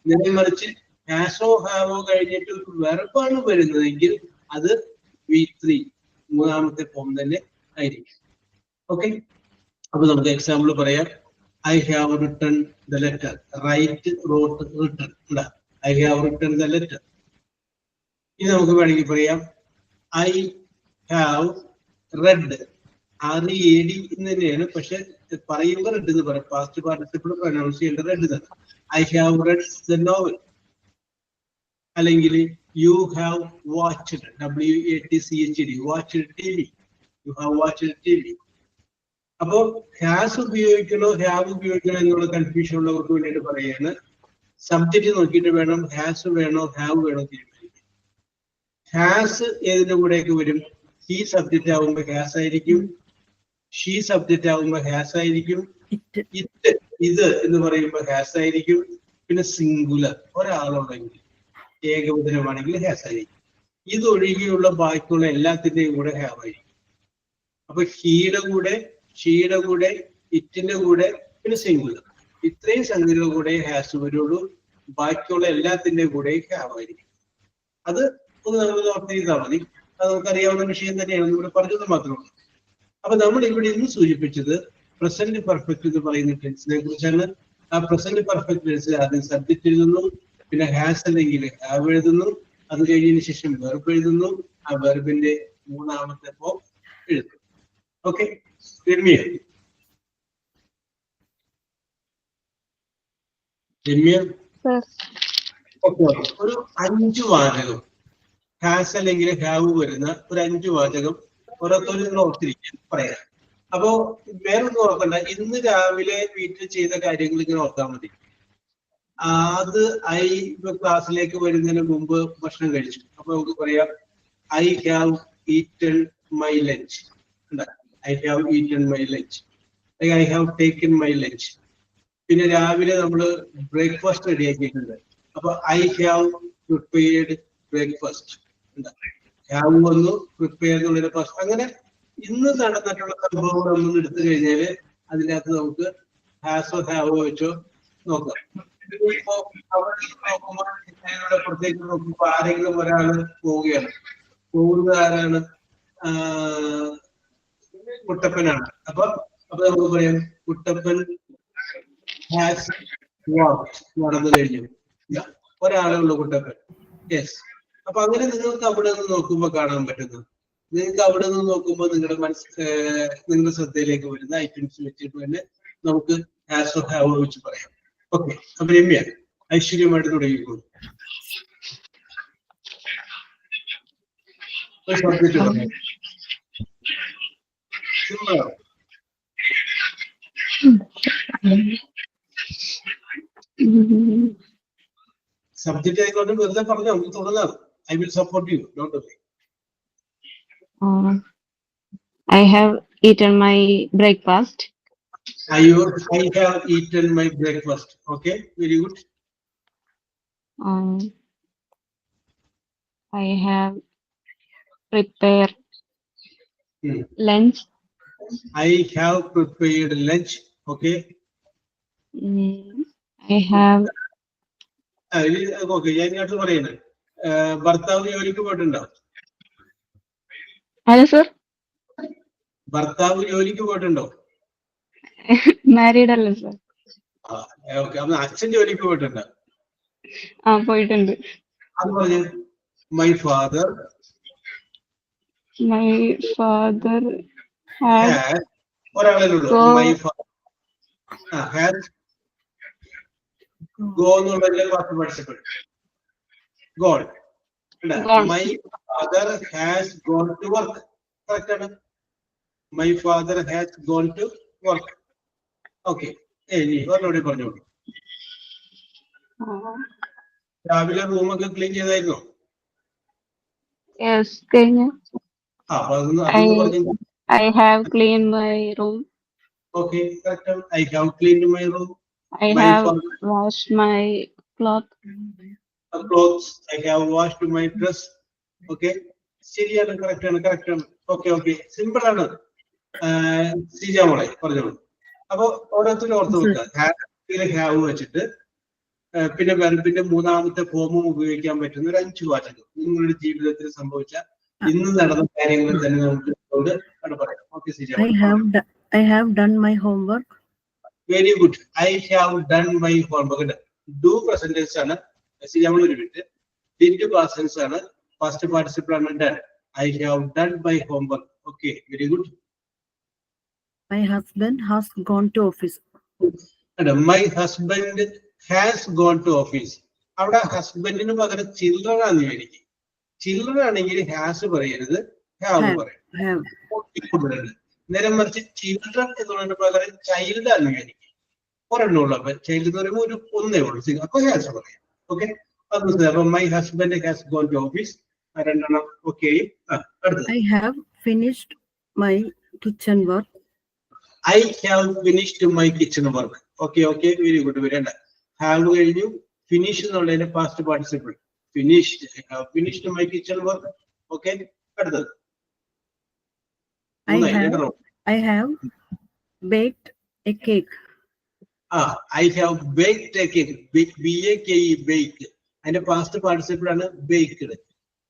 നേരെ മറിച്ച് ഹാസോ ഹാവോ കഴിഞ്ഞിട്ട് ഒരു വെർബാണ് വരുന്നതെങ്കിൽ അത് V3 മൂന്നാമത്തെ ഫോം തന്നെ ആയിരിക്കും. ഓക്കെ, അപ്പൊ നമുക്ക് എക്സാമ്പിൾ പറയാം. I have written the letter. Write, wrote, written. I have written the letter. ഇനി നമുക്ക് വേണമെങ്കിൽ പറയാം ഐ ഹാവ് റെഡ്. READ എന്ന് തന്നെയാണ്, പക്ഷെ പറയുമ്പോൾ റെഡ് എന്ന് പറയും. പാസ്റ്റ് പാർട്ടിസിപ്പിൾ പ്രൊനൗൺസ് ചെയ്യേണ്ട റെഡ് തന്നെ. I have read the novel. അല്ലെങ്കിൽ you have watched, WATCHED, watched TV. You have watched TV. അപ്പോ ഹാസ് ഉപയോഗിക്കണോ ഹാവ് ഉപയോഗിക്കണോ എന്നുള്ള കൺഫ്യൂഷൻ ഉള്ളവർക്ക് വേണ്ടിയിട്ട് പറയുകയാണ്. സബ്ജക്റ്റ് നോക്കിയിട്ട് വേണം ഹാസ് വേണോ ഹാവ് വേണോ തീരുമാനിക്കാൻ. ഹാസ് ഏതിന്റെ കൂടെയൊക്കെ വരും? ഹി സബ്ജക്റ്റ് ആവുമ്പോ ഹാസ് ആയിരിക്കും, ഷീ സബ്ജക്റ്റ് ആവുമ്പോ ഹാസ് ആയിരിക്കും, ഇറ്റ്, ഇത് എന്ന് പറയുമ്പോൾ ഹാസ് ആയിരിക്കും. പിന്നെ സിംഗുലർ, ഒരാളുണ്ടെങ്കിൽ ഏകവചനമാണെങ്കിൽ ഹാസ് ആയിരിക്കും. ഇതൊഴികെയുള്ള ബാക്കിയുള്ള എല്ലാത്തിന്റെയും കൂടെ ഹാവ് ആയിരിക്കും. അപ്പൊ ഹീയുടെ കൂടെ, ഷീയുടെ കൂടെ, ഇറ്റിന്റെ കൂടെ, പിന്നെ സിംഗുലർ, ഇത്രയും സംഗതികളുടെ കൂടെ ഹാസ് വരുള്ളൂ. ബാക്കിയുള്ള എല്ലാത്തിന്റെയും കൂടെ ഹാവ് ആയിരിക്കും. അത് ഒന്ന് നമ്മൾ ഓർത്തിരുന്നാൽ മതി. അത് നമുക്കറിയാവുന്ന വിഷയം തന്നെയാണ്, ഇവിടെ പറഞ്ഞത് മാത്രമേ ഉള്ളൂ. അപ്പൊ നമ്മൾ ഇവിടെ ഇന്ന് സൂചിപ്പിച്ചത് പ്രസന്റ് പെർഫെക്റ്റ് എന്ന് പറയുന്ന ടെൻസിനെ കുറിച്ചാണ്. ആ പ്രസന്റ് പെർഫെക്റ്റ് ടെൻസിൽ ആദ്യം സബ്ജക്റ്റ് എഴുതുന്നു, പിന്നെ ഹാസ് അല്ലെങ്കിൽ ഹാവ് എഴുതുന്നു, അത് കഴിഞ്ഞതിന് ശേഷം വെർബ് എഴുതുന്നു, ആ വെർബിന്റെ മൂന്നാമത്തെ ഫോം എഴുതുന്നു. ഓക്കെ, രമ്യ ഒരു 5 വാചകം ഹാസ് അല്ലെങ്കിൽ ഹാവ് വരുന്ന ഒരു 5 വാചകം ഓരോരുത്തരും ഓർത്തിരിക്കാൻ പറയാം. അപ്പോ വേറൊന്നും ഓർക്കണ്ട, ഇന്ന് രാവിലെ വീട്ടിൽ ചെയ്ത കാര്യങ്ങൾ ഇങ്ങനെ ഓർത്താൽ മതി. അത് ക്ലാസ്സിലേക്ക് വരുന്നതിന് മുമ്പ് ഭക്ഷണം കഴിച്ചു. അപ്പൊ നമുക്ക് പറയാം I have eaten my lunch. I have eaten my lunch, I have taken my lunch. പിന്നെ രാവിലെ നമ്മൾ ബ്രേക്ക്ഫാസ്റ്റ് റെഡിയാക്കിയിട്ടുണ്ട്. അപ്പൊ I have prepared breakfast. Have വന്നു, പ്രിപ്പയർ എന്നുള്ളൊരു ഫസ്റ്റ്. അങ്ങനെ ഇന്ന് നടന്നിട്ടുള്ള സംഭവങ്ങൾ ഒന്നും എടുത്തു കഴിഞ്ഞാല് അതിനകത്ത് നമുക്ക് ഹാസോ ഹാവോ വെച്ചോ നോക്കാം. ഇപ്പോ അവിടെ നോക്കുമ്പോൾ പ്രത്യേകിച്ച് നോക്കുമ്പോ ആരെങ്കിലും ഒരാള് പോവുകയാണ്. പോകുന്നത് ആരാണ്? കുട്ടപ്പനാണ്. അപ്പൊ അപ്പൊ നമുക്ക് പറയാം കുട്ടപ്പൻ ഹാസ് വാക്ക്ഡ്, നടന്നു കഴിഞ്ഞു. ഒരാളേ ഉള്ളൂ കുട്ടപ്പൻ. യെസ്. അപ്പൊ അങ്ങനെ നിങ്ങൾക്ക് അവിടെ നിന്ന് നോക്കുമ്പോൾ കാണാൻ പറ്റുന്നു. നിങ്ങൾക്ക് അവിടെ നിന്ന് നോക്കുമ്പോൾ നിങ്ങളുടെ ശ്രദ്ധയിലേക്ക് വരുന്ന ഐറ്റംസ് വെച്ചിട്ട് തന്നെ നമുക്ക് ഹാസ് ഓർ ഹാവ് വെച്ച് പറയാം. ഓക്കെ. അപ്പൊ രമ്യ ഐശ്വര്യമായിട്ട് തുടങ്ങിക്കോളൂ. സബ്ജക്ട് പറയാം. സിമ്പിളാണ്. സബ്ജക്ട് ആയിക്കോട്ടെ, വെറുതെ പറഞ്ഞോ, നമുക്ക് തുടങ്ങാം. I will support you, don't worry.
I have eaten my breakfast.
I have eaten my breakfast. Okay, very good.
I have prepared lunch.
I have prepared lunch. Okay.
I have.
Okay, ഞാൻ ഇങ്ങോട്ട് പറയുന്നത് ഭർത്താവ് ജോലിക്ക് പോയിട്ടുണ്ടോ?
Hello, sir.
ഭർത്താവ് ജോലിക്ക് പോയിട്ടുണ്ടോ?
Married അല്ല sir.
ഓക്കെ. അപ്പൊ അച്ഛൻ ജോലിക്ക് പോയിട്ടുണ്ടോ?
പോയിട്ടുണ്ട്.
അത് പറഞ്ഞു. മൈ ഫാദർ ഒരാളേ ഉള്ളൂ. മൈ ഫാദർ ഹാസ് ഗോ എന്നുള്ളതിന്റെ part participle gone. My father has gone to work. Correct ആണ്. My father has gone to work. Okay. ഇനി ഒന്നുകൂടി പറഞ്ഞോളൂ. രാവിലെ റൂമൊക്കെ ക്ലീൻ ചെയ്തായിരുന്നോ?
Yes, കഴിഞ്ഞു.
അപ്പൊ അതൊന്ന് പറഞ്ഞു.
I have cleaned my room.
Okay, correct ആണ്. I have cleaned my room.
I have washed my clothes.
I have washed my dress. Okay, ശരിയാണ്, കറക്റ്റ് ആണ്, കറക്റ്റ് ആണ്. ഓക്കെ ഓക്കെ, സിമ്പിൾ ആണ്. ശ്രീജ മോളെ പറഞ്ഞോളൂ. അപ്പൊ ഓരോരുത്തരും ഓർത്ത് വെക്കുക. ഹാവ് വെച്ചിട്ട് പിന്നെ വെർബിന്റെ മൂന്നാമത്തെ ഫോമും ഉപയോഗിക്കാൻ പറ്റുന്ന ഒരു 5 വാചകം നിങ്ങളുടെ ജീവിതത്തിൽ സംഭവിച്ച ഇന്ന് നടന്ന കാര്യങ്ങൾ തന്നെ നമുക്ക് പറയാം. Okay Sreeja.
I have done my homework.
Very good. I have done my homework. Do present tense ആണ്. നമ്മൾ ഒരു മിനിറ്റ്. ഡിഡ് പാസ്റ്റ് ടെൻസ് ആണ്. ഫസ്റ്റ് പാർട്ടിസിപ്പിൾ ആണ് done. I have done my homework. Okay, very good.
My husband has gone to office.
My husband has gone to office. അവിടെ ഹസ്ബൻഡിന് പകരം children ആണെന്ന് വിചാരിക്കും. ചിൽഡ്രൻ ആണെങ്കിൽ ഹാസ് പറയരുത്, ഹാവ് പറയണം. നേരെ മറിച്ച് ചിൽഡ്രൻ എന്നുള്ളതിന് പകരം ചൈൽഡ് ആണെന്ന് വിചാരിക്കും. ഒരെണ്ണമുള്ളൂ. അപ്പൊ ചൈൽഡ് എന്ന് പറയുമ്പോൾ ഒരു ഒന്നേ ഉള്ളൂ. അപ്പൊ ഹാസ് പറയാം. ഓക്കെ, അപ്പൊ my husband has gone to office. രണ്ടെണ്ണം. Okay.
I have finished my kitchen work.
I have finished my kitchen work. Okay, okay, very good. വരേണ്ട. ഹാവ് കഴിഞ്ഞു. ഫിനിഷ് എന്നുള്ളതിന്റെ past participle. Finished. I have finished my kitchen work. Okay, അടുത്തത്.
I have baked a cake.
I have baked a cake. B-A-K-E, baked. അതിന്റെ past participle ആണ് baked.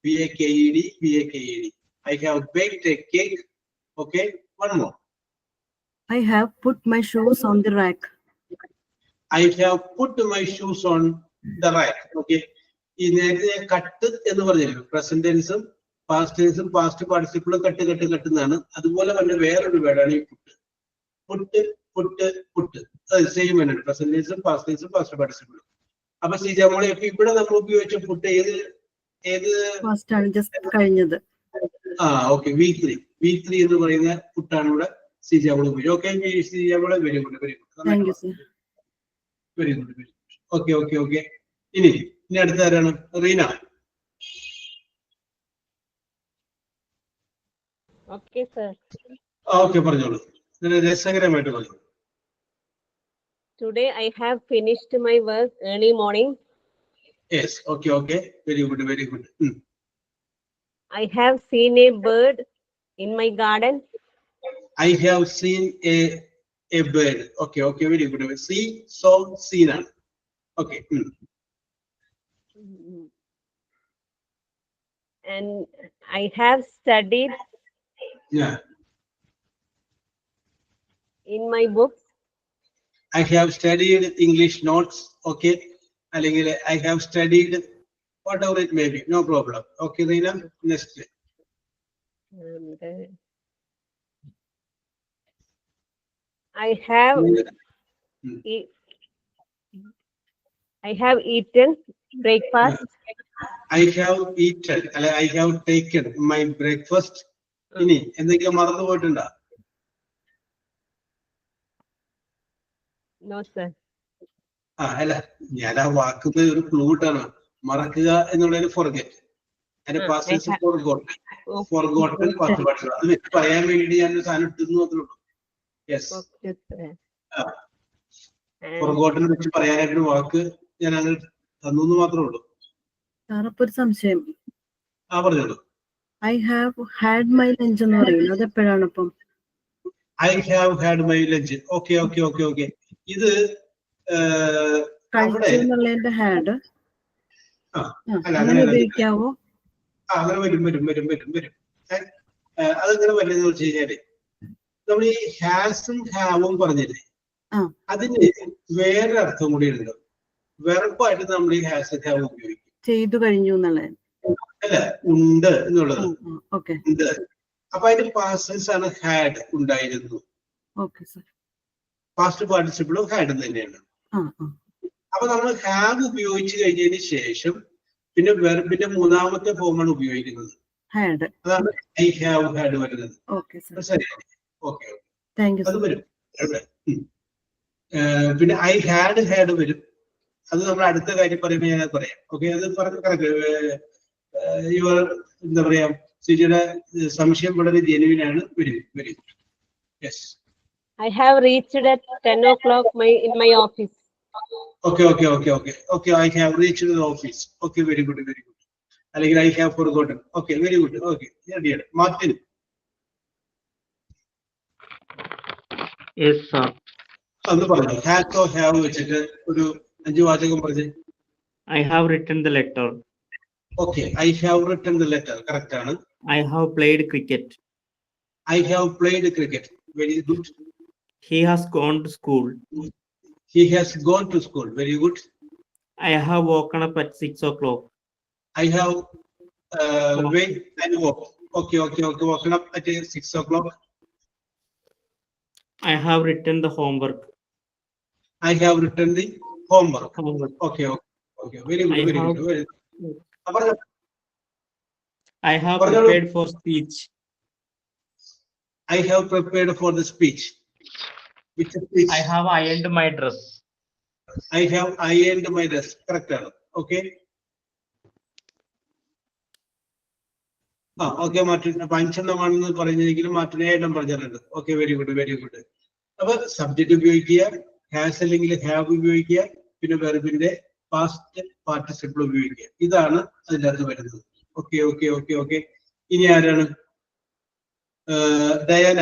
B-A-K-E-D. I have baked a cake. Okay, one more.
I have put my shoes on the rack.
I have put my shoes on the rack. Okay. ഈ നേരത്തെ cut എന്ന് പറഞ്ഞിരുന്നു. Present ടെൻസും past ടെൻസും past പാർട്ടിസിപ്പിളും കട്ടുന്നതാണ്. അതുപോലെ തന്നെ വേറൊരു വേർഡാണ് ഈ പുട്ട്. സെയിം ആണ്. പ്രസന്റ് ടെൻസും പാസ്റ്റ് ടെൻസും പാസ്റ്റ് പാർട്ടിസിപ്പിളും. അപ്പൊ ശ്രീജാമോളെ ഇവിടെ നമ്മൾ ഉപയോഗിച്ച പുട്ട് ഏത്
ഫസ്റ്റ് ആണ് ജസ്റ്റ് കഴിഞ്ഞത്.
ഓക്കെ. വീക്ക് 3 എന്ന് പറയുന്ന പുട്ടാണ് ഇവിടെ ശ്രീജാമോളെ ഉപയോഗിച്ചത്. ഓക്കെ ശ്രീജാമോളെ, very good, very good,
Thank you, sir.
Very good, very good. Okay okay okay. ഇനി അടുത്ത ആരാണ്? റീന.
Okay, sir.
ഓക്കെ, പറഞ്ഞോളൂ. രസകരമായിട്ട് പറഞ്ഞു.
Today I have finished my work early morning.
Yes, okay, okay. Very good, very good.
I have seen a bird in my garden.
I have seen a bird. Okay, okay, very good. See, saw, seen. Okay.
And I have studied.
Yeah.
in my books.
I have studied English notes. Okay. അല്ലെങ്കിൽ I have studied whatever it may be. No problem. Okay, Reena. Next.
And I have e- I have eaten breakfast.
I have eaten. I have taken my breakfast. ഇനി എന്തെങ്കിലും മറന്നു പോയിട്ടുണ്ടോ?
No, sir.
അല്ല ഞാൻ ആ വാക്കിന് ഒരു ക്ലൂ ഇട്ടാണ്. മറക്കുക എന്നുള്ളൊരു ഫോർഗെറ്റ്. അതിന്റെ പാസ്റ്റ് ഫോർഗോട്ടൻ പത്ത് പഠിച്ചത്. അത് വെച്ച് പറയാൻ വേണ്ടി ഞാൻ ഒരു സാധനം ഇട്ടുന്നു മാത്രമേ ഉള്ളൂ. യെസ്, ഫോർഗോട്ടൻ വെച്ച് പറയാനായിട്ടൊരു വാക്ക് ഞാൻ അങ്ങനെ തന്നു മാത്രമേ ഉള്ളൂ.
സാറപ്പൊ ഒരു സംശയം.
പറഞ്ഞോളൂ.
I have had my lunch എന്ന് പറയുന്നത് അതെപ്പോഴാണ് അപ്പം?
I have had my lunch. Okay. ഇത്
കഴിച്ചു എന്നുള്ളതിന്റെ ഹാഡ് അങ്ങനെ ഉപയോഗിക്കാവോ?
അങ്ങനെ വരും. അതെങ്ങനെ വരുന്നത് വെച്ച് കഴിഞ്ഞാല് നമ്മൾ ഈ ഹാസും ഹാവും പറഞ്ഞില്ലേ, അതിന് വേറെ അർത്ഥം കൂടി ഉണ്ട്. വെറുപ്പായിട്ട് നമ്മൾ ഈ ഹാസും ഹാവും ഉപയോഗിക്കും. ചെയ്തു കഴിഞ്ഞു എന്നുള്ളത് അല്ല, ഉണ്ട് എന്നുള്ളത്. ഉണ്ട്. അപ്പൊ അതിന്റെ പാസ്റ്റൻസ് ആണ് ഹാഡ്, ഉണ്ടായിരുന്നു. പാസ്റ്റ് പാർട്ടിസിപ്പിളും ഹാഡ് തന്നെയാണ്. അപ്പൊ നമ്മൾ ഹാവ് ഉപയോഗിച്ച് കഴിഞ്ഞതിന് ശേഷം പിന്നെ വെർബിന്റെ മൂന്നാമത്തെ ഫോമാണ് ഉപയോഗിക്കുന്നത്. അതാണ് ഐ ഹാവ് ഹാഡ് വരുന്നത്. അത് വരും. പിന്നെ ഐ ഹാഡ് വരും. അത് നമ്മൾ അടുത്ത കാര്യം പറയുമ്പോൾ ഞാൻ പറയാം. ഓക്കെ, അത് പറഞ്ഞ ഇവർ എന്താ പറയാ, സിജിയുടെ സംശയം വളരെ ജെനുവിനാണ്. വരും. Yes.
I have reached at 10 o'clock in my office.
Okay. I have reached the office. Okay, very good. അല്ലെങ്കിൽ I have forgotten. Okay, very good. Okay, Martin.
Yes, sir.
അത് പറഞ്ഞു. Have or have വെച്ചിട്ട് ഒരു 5 വാചകം പറഞ്ഞു.
I have written the letter.
Okay, I have written the letter. Correct ആണ്.
I have played cricket.
I have played cricket. Very good.
He has gone to school.
He has gone to school. Very good.
I have woken up at 6 o'clock.
I have wake and woke. Okay. Woken up at 6 o'clock.
I have written the homework.
I have written the homework. Okay. Very good.
I have prepared for speech.
I have prepared for the speech. Which speech?
I have ironed my dress.
I have ironed my dress. Correct. Okay. Okay, Martin. പഞ്ചെണ്ണമാണെന്ന് പറഞ്ഞെങ്കിലും മാർട്ടിനായിട്ടും പറഞ്ഞിട്ടുണ്ട്. Okay, very good. അപ്പൊ subject ഉപയോഗിക്കുക, has അല്ലെങ്കിൽ have ഉപയോഗിക്കുക, പിന്നെ വെർബിന്റെ past participle ഉപയോഗിക്കുക. ഇതാണ് അതിനകത്ത് വരുന്നത്. ഓക്കെ. ഇനി ആരാണ്? ഡയാന.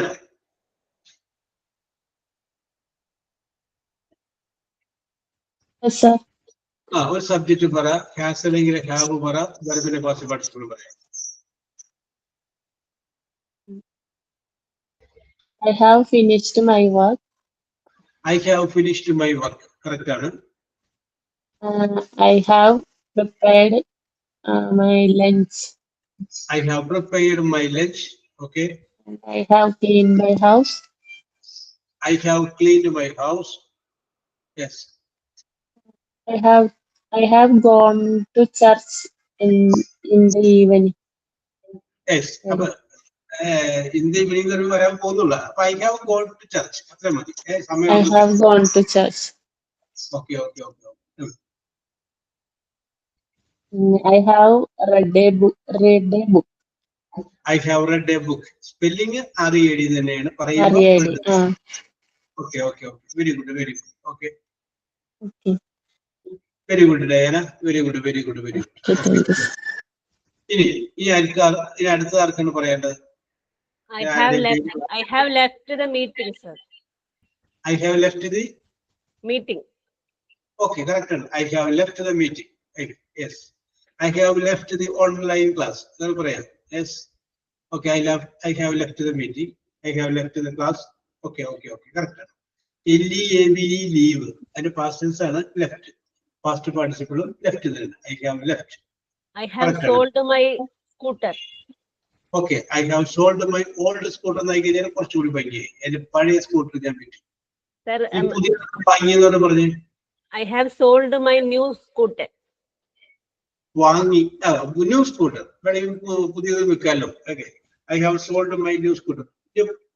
ഒരു സബ്ജക്ട് പറ, ഹാസ് അല്ലെങ്കിൽ ഹാവ് പറ, വെർബിന്റെ പാസ്റ്റ് പാർട്ടിസിപ്പിൾ പറയാം.
I have finished my work.
I have finished my work. Correct ആണ്.
I have prepared my lunch.
I have prepared my lunch. Okay.
I have cleaned my house.
I have cleaned my house. Yes.
I have gone to church in the evening.
Yes. In the evening വരാൻ പോകുന്നില്ല. അപ്പൊ I have gone to church. അത്ര മതി.
I have gone to church.
Okay.
I have read a book.
I have read a book. Spelling RED തന്നെയാണ് പറയുന്നത്. Okay. Very good. Okay. Very good, Diana. Very good. ഇനി അടുത്ത ആർക്കാണ് പറയേണ്ടത്?
I have left the meeting, sir.
I have left the
meeting.
Okay, correct. I have left the meeting. Yes. I have left the online class. Yes. Okay, I have left the meeting. I have left the class. Okay correct ആണ്. LEAVE leave അതിന്റെ past tense ആണ് left. Past പാർട്ടിസിപ്പിളും left തന്നെ. I have left.
I have
Correct.
sold my scooter.
Okay I have sold my old scooter എന്ന് കഴിഞ്ഞാൽ കുറച്ചുകൂടി ഭംഗിയായി. എന്റെ പഴയ സ്കൂട്ടർ ഞാൻ വിറ്റു.
Sir,
ഈ പുതിയ ഭംഗി എന്ന് പറഞ്ഞ്
I have sold my new scooter.
വാങ്ങി ന്യൂ സ്കൂട്ടർ വേണമെങ്കിൽ പുതിയത് വിൽക്കാമല്ലോ. Okay I have sold my new scooter.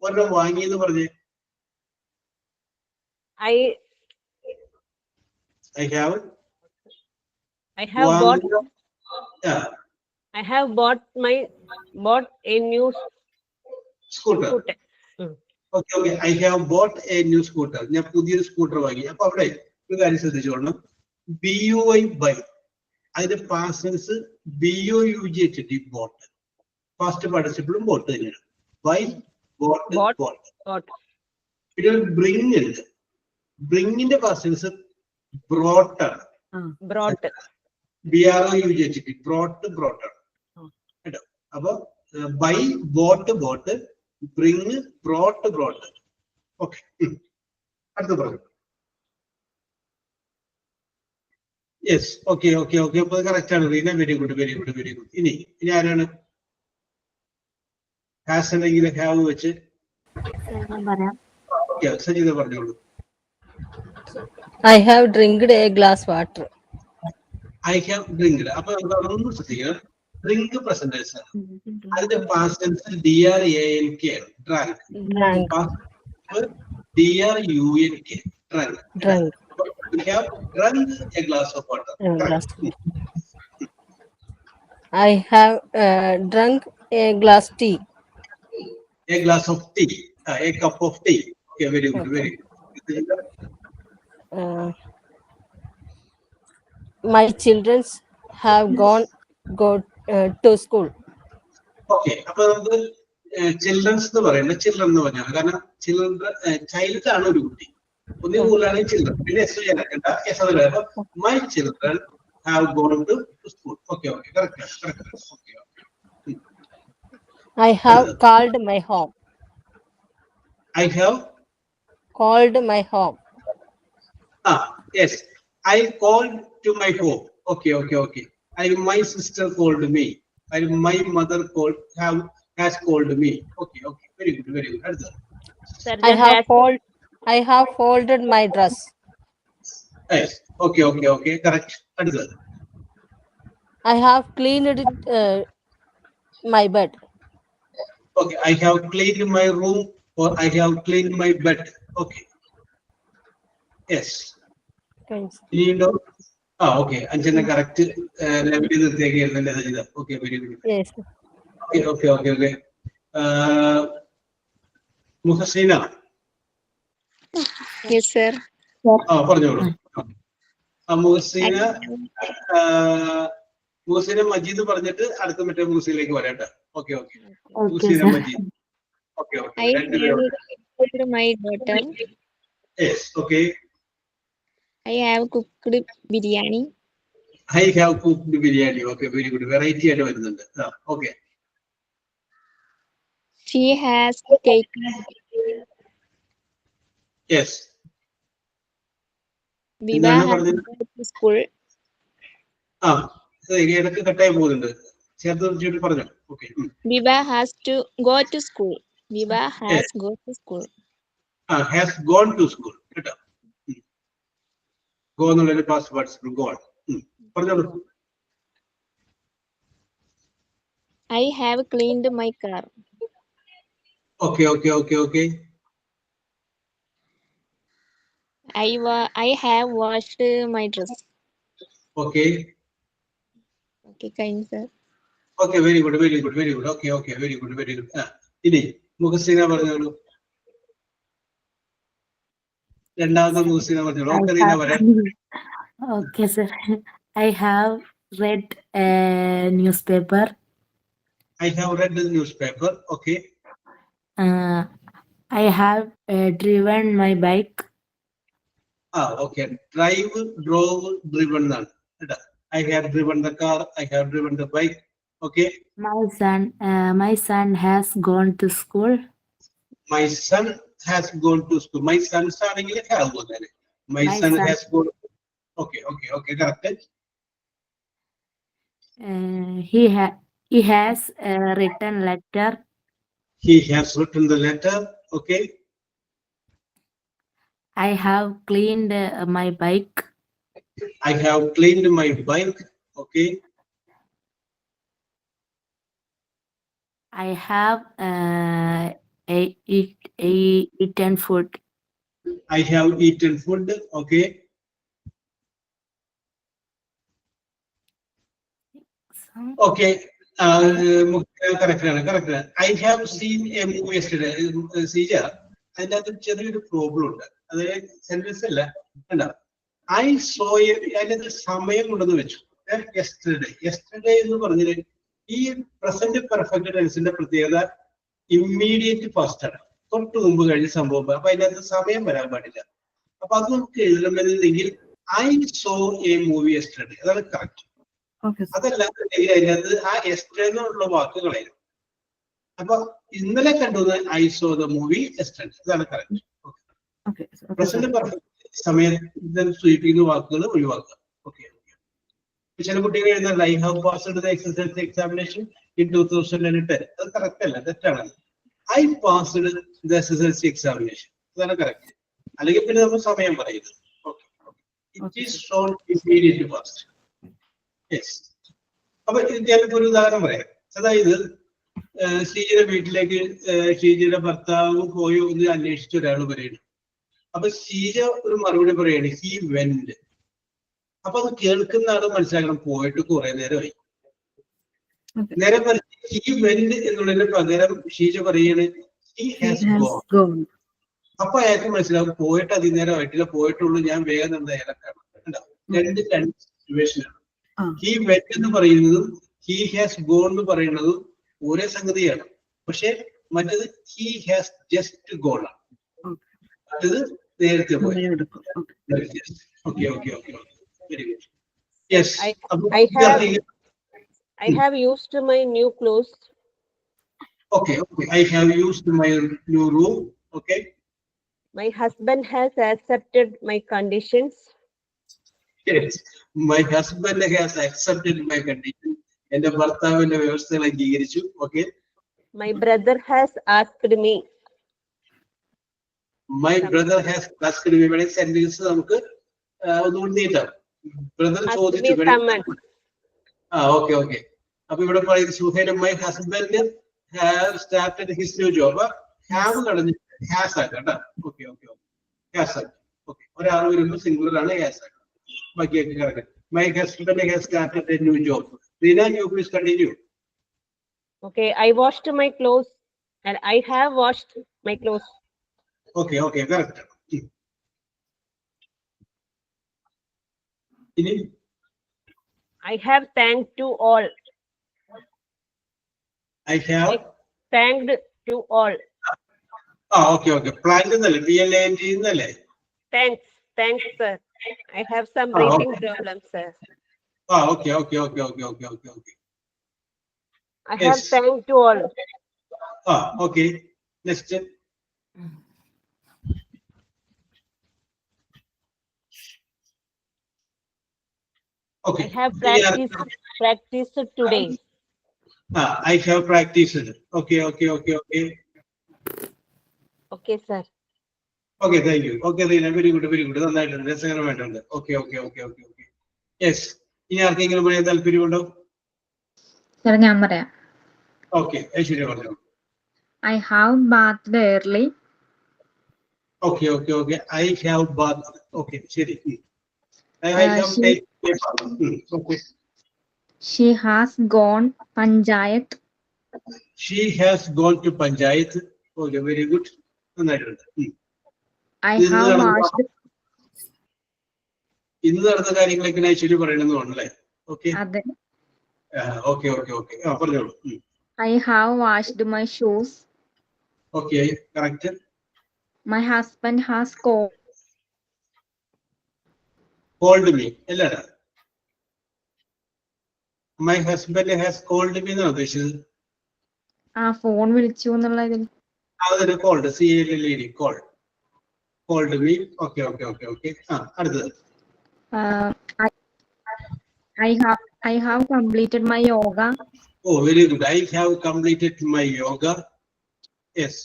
ഒരെണ്ണം വാങ്ങി എന്ന് പറഞ്ഞ്
I
I have
bought a new
scooter.
scooter.
Okay I have bought a new scooter. ഞാൻ പുതിയൊരു സ്കൂട്ടർ വാങ്ങി. അപ്പൊ അവിടെ ഒരു കാര്യം ശ്രദ്ധിച്ചോളണം. BUI ബൈ അതിന്റെ പാസൻസ് BOUGHT ബോട്ട്. ഫാസ്റ്റ് പാർട്ടിസിപ്പിളും ബോട്ട് തന്നെയാണ്. Buy bought
Bought.
Bought.
Bought.
പിന്നെ ഒരു ബ്രിങ് ഉണ്ട്. ബ്രിങ്ങിന്റെ പാസൻസ് ബ്രോട്ട് ആണ്.
Brought.
BROUGHT ബ്രോട്ട് ആണ് കേട്ടോ. അപ്പൊ buy bought bring brought. Okay അടുത്ത പറഞ്ഞു. യെസ് ഓക്കെ അപ്പൊ കറക്റ്റ് ആണ് റീന. Very good. ഇനി ആരാണ്? ഹാസ് അല്ലെങ്കിൽ ഹാവ് വെച്ച് സജിത പറഞ്ഞോളൂ.
I have drank a glass water.
I have drinked. അപ്പൊ ഒന്നും ശ്രദ്ധിക്കണം. ഡ്രിങ്ക് പ്രസന്റേഴ്സ് ആണ്. അതിന്റെ പാസ്റ്റ് ടെൻസ് DRANK ആണ്. Drank.
Drank.
DRUNK drank.
Drank.
We have drunk a glass of water.
A glass. I have drunk a glass tea.
A glass of tea. A cup of tea. Okay, very good.
My children have gone to school.
Okay, അപ്പൊ നമുക്ക് children's എന്ന് പറയുന്നത് children എന്ന് പറഞ്ഞാൽ കാരണം child ആണ് ഒരു കുട്ടി. ഒന്നേ കൂടുതലാണ് ചിൽഡ്രൻ. പിന്നെ എസ് ചേർക്കണ്ട. എസ് അത് അപ്പൊ my children have gone to school. Okay correct.
I have called my home.
I have
Called my home.
yes. I called to my home. Okay. My sister called me. My mother has called me. Okay. Very good.
Sir,
I have folded my dress.
Yes. Okay. Correct.
I have cleaned my bed.
Okay. I have cleaned my room or I have cleaned my bed. Okay. Yes.
Thanks.
ഇനിയുണ്ടോ? Okay അഞ്ചെണ്ണ correct ലെവലിൽ നിർത്തിയാക്കിയിരുന്നല്ലേ Sajitha. Okay very good.
Yes.
Okay Muhsina.
Yes, sir.
പറഞ്ഞോളൂ. മുഹസീന മജീദ് പറഞ്ഞിട്ട് അടുത്ത മറ്റേ മുഹസീനിലേക്ക് വരാട്ടെ. Okay Muhsina Majeed. Okay
I have cooked my daughter.
Yes okay.
I have cooked biryani.
I have cooked biryani. Okay, very good. Variety ആയിട്ട് വരുന്നുണ്ട്. Okay.
She has taken.
Yes.
Viva has gone to school.
ഇടയ്ക്ക് കട്ടായി പോകുന്നുണ്ട്. ചേർത്ത് പറഞ്ഞു. Okay.
Viva has to go to school. Viva has gone to school.
Has gone to school. കേട്ടോ. Go എന്നുള്ളൊരു past participle gone. പറഞ്ഞോളൂ.
I have cleaned my car.
Okay.
I have washed my dress.
Okay.
Okay, kind sir.
Okay, very good. Okay, very good. ഇനി മുഹസീന പറഞ്ഞോളൂ. രണ്ടാമത്തെ മുഹസീന പറഞ്ഞോളൂ.
Okay, sir. I have read a newspaper.
I have read the newspaper. Okay.
I have driven my bike.
Okay. Drive, drove, driven. I have driven the car. I have driven the bike. Okay.
My son has gone to school.
My son has gone to school. My sons ആണെങ്കിൽ have പോകുന്നത്. My
My
son
son.
has gone. Okay, correct.
He has written letter.
He has written the letter. Okay.
I have cleaned my bike.
I have cleaned my bike. Okay.
I have eaten food.
I have eaten food. Okay. Okay. Correct. I have seen a movie yesterday. Sija, അതിൻ്റെ അകത്ത് ചെറിയൊരു problem ഉണ്ട്. അതായത് sentence അല്ല, കണ്ടോ? I saw അതിനകത്ത് സമയം കൊണ്ടെന്ന് വെച്ചു. യെസ്റ്റർഡേ എന്ന് പറഞ്ഞാൽ ഈ പ്രസന്റ് പെർഫെക്റ്റ് ടെൻസിന്റെ പ്രത്യേകത ഇമ്മീഡിയറ്റ് പാസ്റ്റ് ആണ്. തൊട്ട് മുമ്പ് കഴിഞ്ഞ സംഭവം. അപ്പൊ അതിനകത്ത് സമയം വരാൻ പാടില്ല. അപ്പൊ അത് നമുക്ക് എഴുതണമെന്നുണ്ടെങ്കിൽ I saw a movie yesterday. അതാണ് കറക്റ്റ്.
Okay, sir.
അതല്ലാന്നുണ്ടെങ്കിൽ അതിനകത്ത് ആ യെസ്റ്റർഡേ എന്നുള്ള വാക്ക് കളയും. അപ്പൊ ഇന്നലെ കണ്ടത് I saw the movie yesterday. അതാണ് correct.
Okay, sir. Okay,
present
sir.
Perfect സമയത്ത് സൂചിപ്പിക്കുന്ന വാക്കുകൾ ഒഴിവാക്കുക. ഓക്കെ. ചില കുട്ടികൾ എഴുതുന്നത് I have passed the SSLC examination in 2010. അത് കറക്റ്റ് അല്ല, തെറ്റാണ്. I passed the SSLC examination. അതാണ് കറക്റ്റ്. അല്ലെങ്കിൽ പിന്നെ നമ്മൾ സമയം പറയുന്നത്. Okay. It is shown immediately past. Yes. അപ്പൊ ഞാനിപ്പോ ഒരു ഉദാഹരണം പറയാം. അതായത് ശ്രീജിയുടെ വീട്ടിലേക്ക് ശ്രീജിയുടെ ഭർത്താവ് പോയോ എന്ന് അന്വേഷിച്ച ഒരാൾ പറയുന്നു. അപ്പൊ ശ്രീജ ഒരു മറുപടി പറയാണ് he went. അപ്പൊ അത് കേൾക്കുന്ന ആള് മനസ്സിലാക്കണം പോയിട്ട് കുറെ നേരമായി. നേരെ he went എന്നുള്ളതിന് പകരം ഷീജ പറയാണ് he has gone. അപ്പൊ അയാൾക്ക് മനസ്സിലാവും പോയിട്ട് അതിനേരമായിട്ടില്ല, പോയിട്ടുള്ളൂ, ഞാൻ വേഗം എന്തായാലും കാണാം. രണ്ട് സിറ്റുവേഷനാണ്. he went എന്ന് പറയുന്നതും he has gone എന്ന് പറയുന്നതും ഒരേ സംഗതിയാണ്. പക്ഷെ മറ്റത് he has just gone ആണ്. മറ്റത് നേരത്തെ പോയി. Okay. Very good. Yes.
I have used my new clothes.
Okay. I have used my new room. Okay.
My husband has accepted my conditions.
Yes. My husband has accepted my condition. എന്റെ ഭർത്താവിന്റെ വ്യവസ്ഥകൾ അംഗീകരിച്ചു. Okay.
My brother has asked me.
My brother has asked me. ഇവിടെ sentence നമുക്ക് ഒന്നുകൂടി നീട്ടാം. Brother ചോദിച്ചു. Okay. അപ്പൊ ഇവിടെ പറയുന്നത് Suhail my husband have started his new job. Have കളഞ്ഞ് has ആക്കാം കേട്ടോ. Okay. Has ആക്കാം. Okay. ഒരാൾ വരുമ്പോൾ സിംഗുലർ ആണ് has ആക്കാം. ബാക്കിയൊക്കെ correct. My husband has started a new job. Rina, you please continue.
Okay, I washed my clothes and I have washed my clothes.
Okay, correct.
I have thanked to all.
I have
Thanked to all.
Okay. Plant എന്നല്ലേ, PLANT എന്നല്ലേ?
Thanks, sir. I have some breathing problems, sir.
Okay.
I have thanked to all.
Okay. Next. Okay.
I have practiced today.
I have practiced. Okay.
Okay, sir.
Okay, thank you. Okay, Rina, very good. നന്നായിട്ടുണ്ട്, രസകരമായിട്ടുണ്ട്. Okay. Yes. ഇനി ആർക്കെങ്കിലും പറയാൻ താല്പര്യമുണ്ടോ?
Sir ഞാൻ പറയാം.
Okay, Aishwarya പറഞ്ഞു.
I have bathed early.
Okay. I have bathed. Okay, ശരി. I have taken a bath. Okay.
She has gone panchayat.
She has gone to panchayat. Okay, very good. നന്നായിട്ടുണ്ട്.
I have washed.
ഇന്ന് നടന്ന കാര്യങ്ങളൊക്കെ ഐശ്വര്യ പറയണമെന്ന് തോന്നുന്നല്ലേ? Okay.
അതെ.
Okay. പറഞ്ഞോളൂ.
I have washed my shoes.
Okay, correct.
My husband has
Called me. അല്ലടാ. My husband has called me എന്നാണ് ഉദ്ദേശിച്ചത്.
ഫോൺ വിളിച്ചു എന്നുള്ള ഇതിൽ.
അതിന് called, CALLED, called me. Okay okay okay okay. അടുത്തത്.
I have completed my yoga.
Oh, very good. I have completed my yoga. Yes.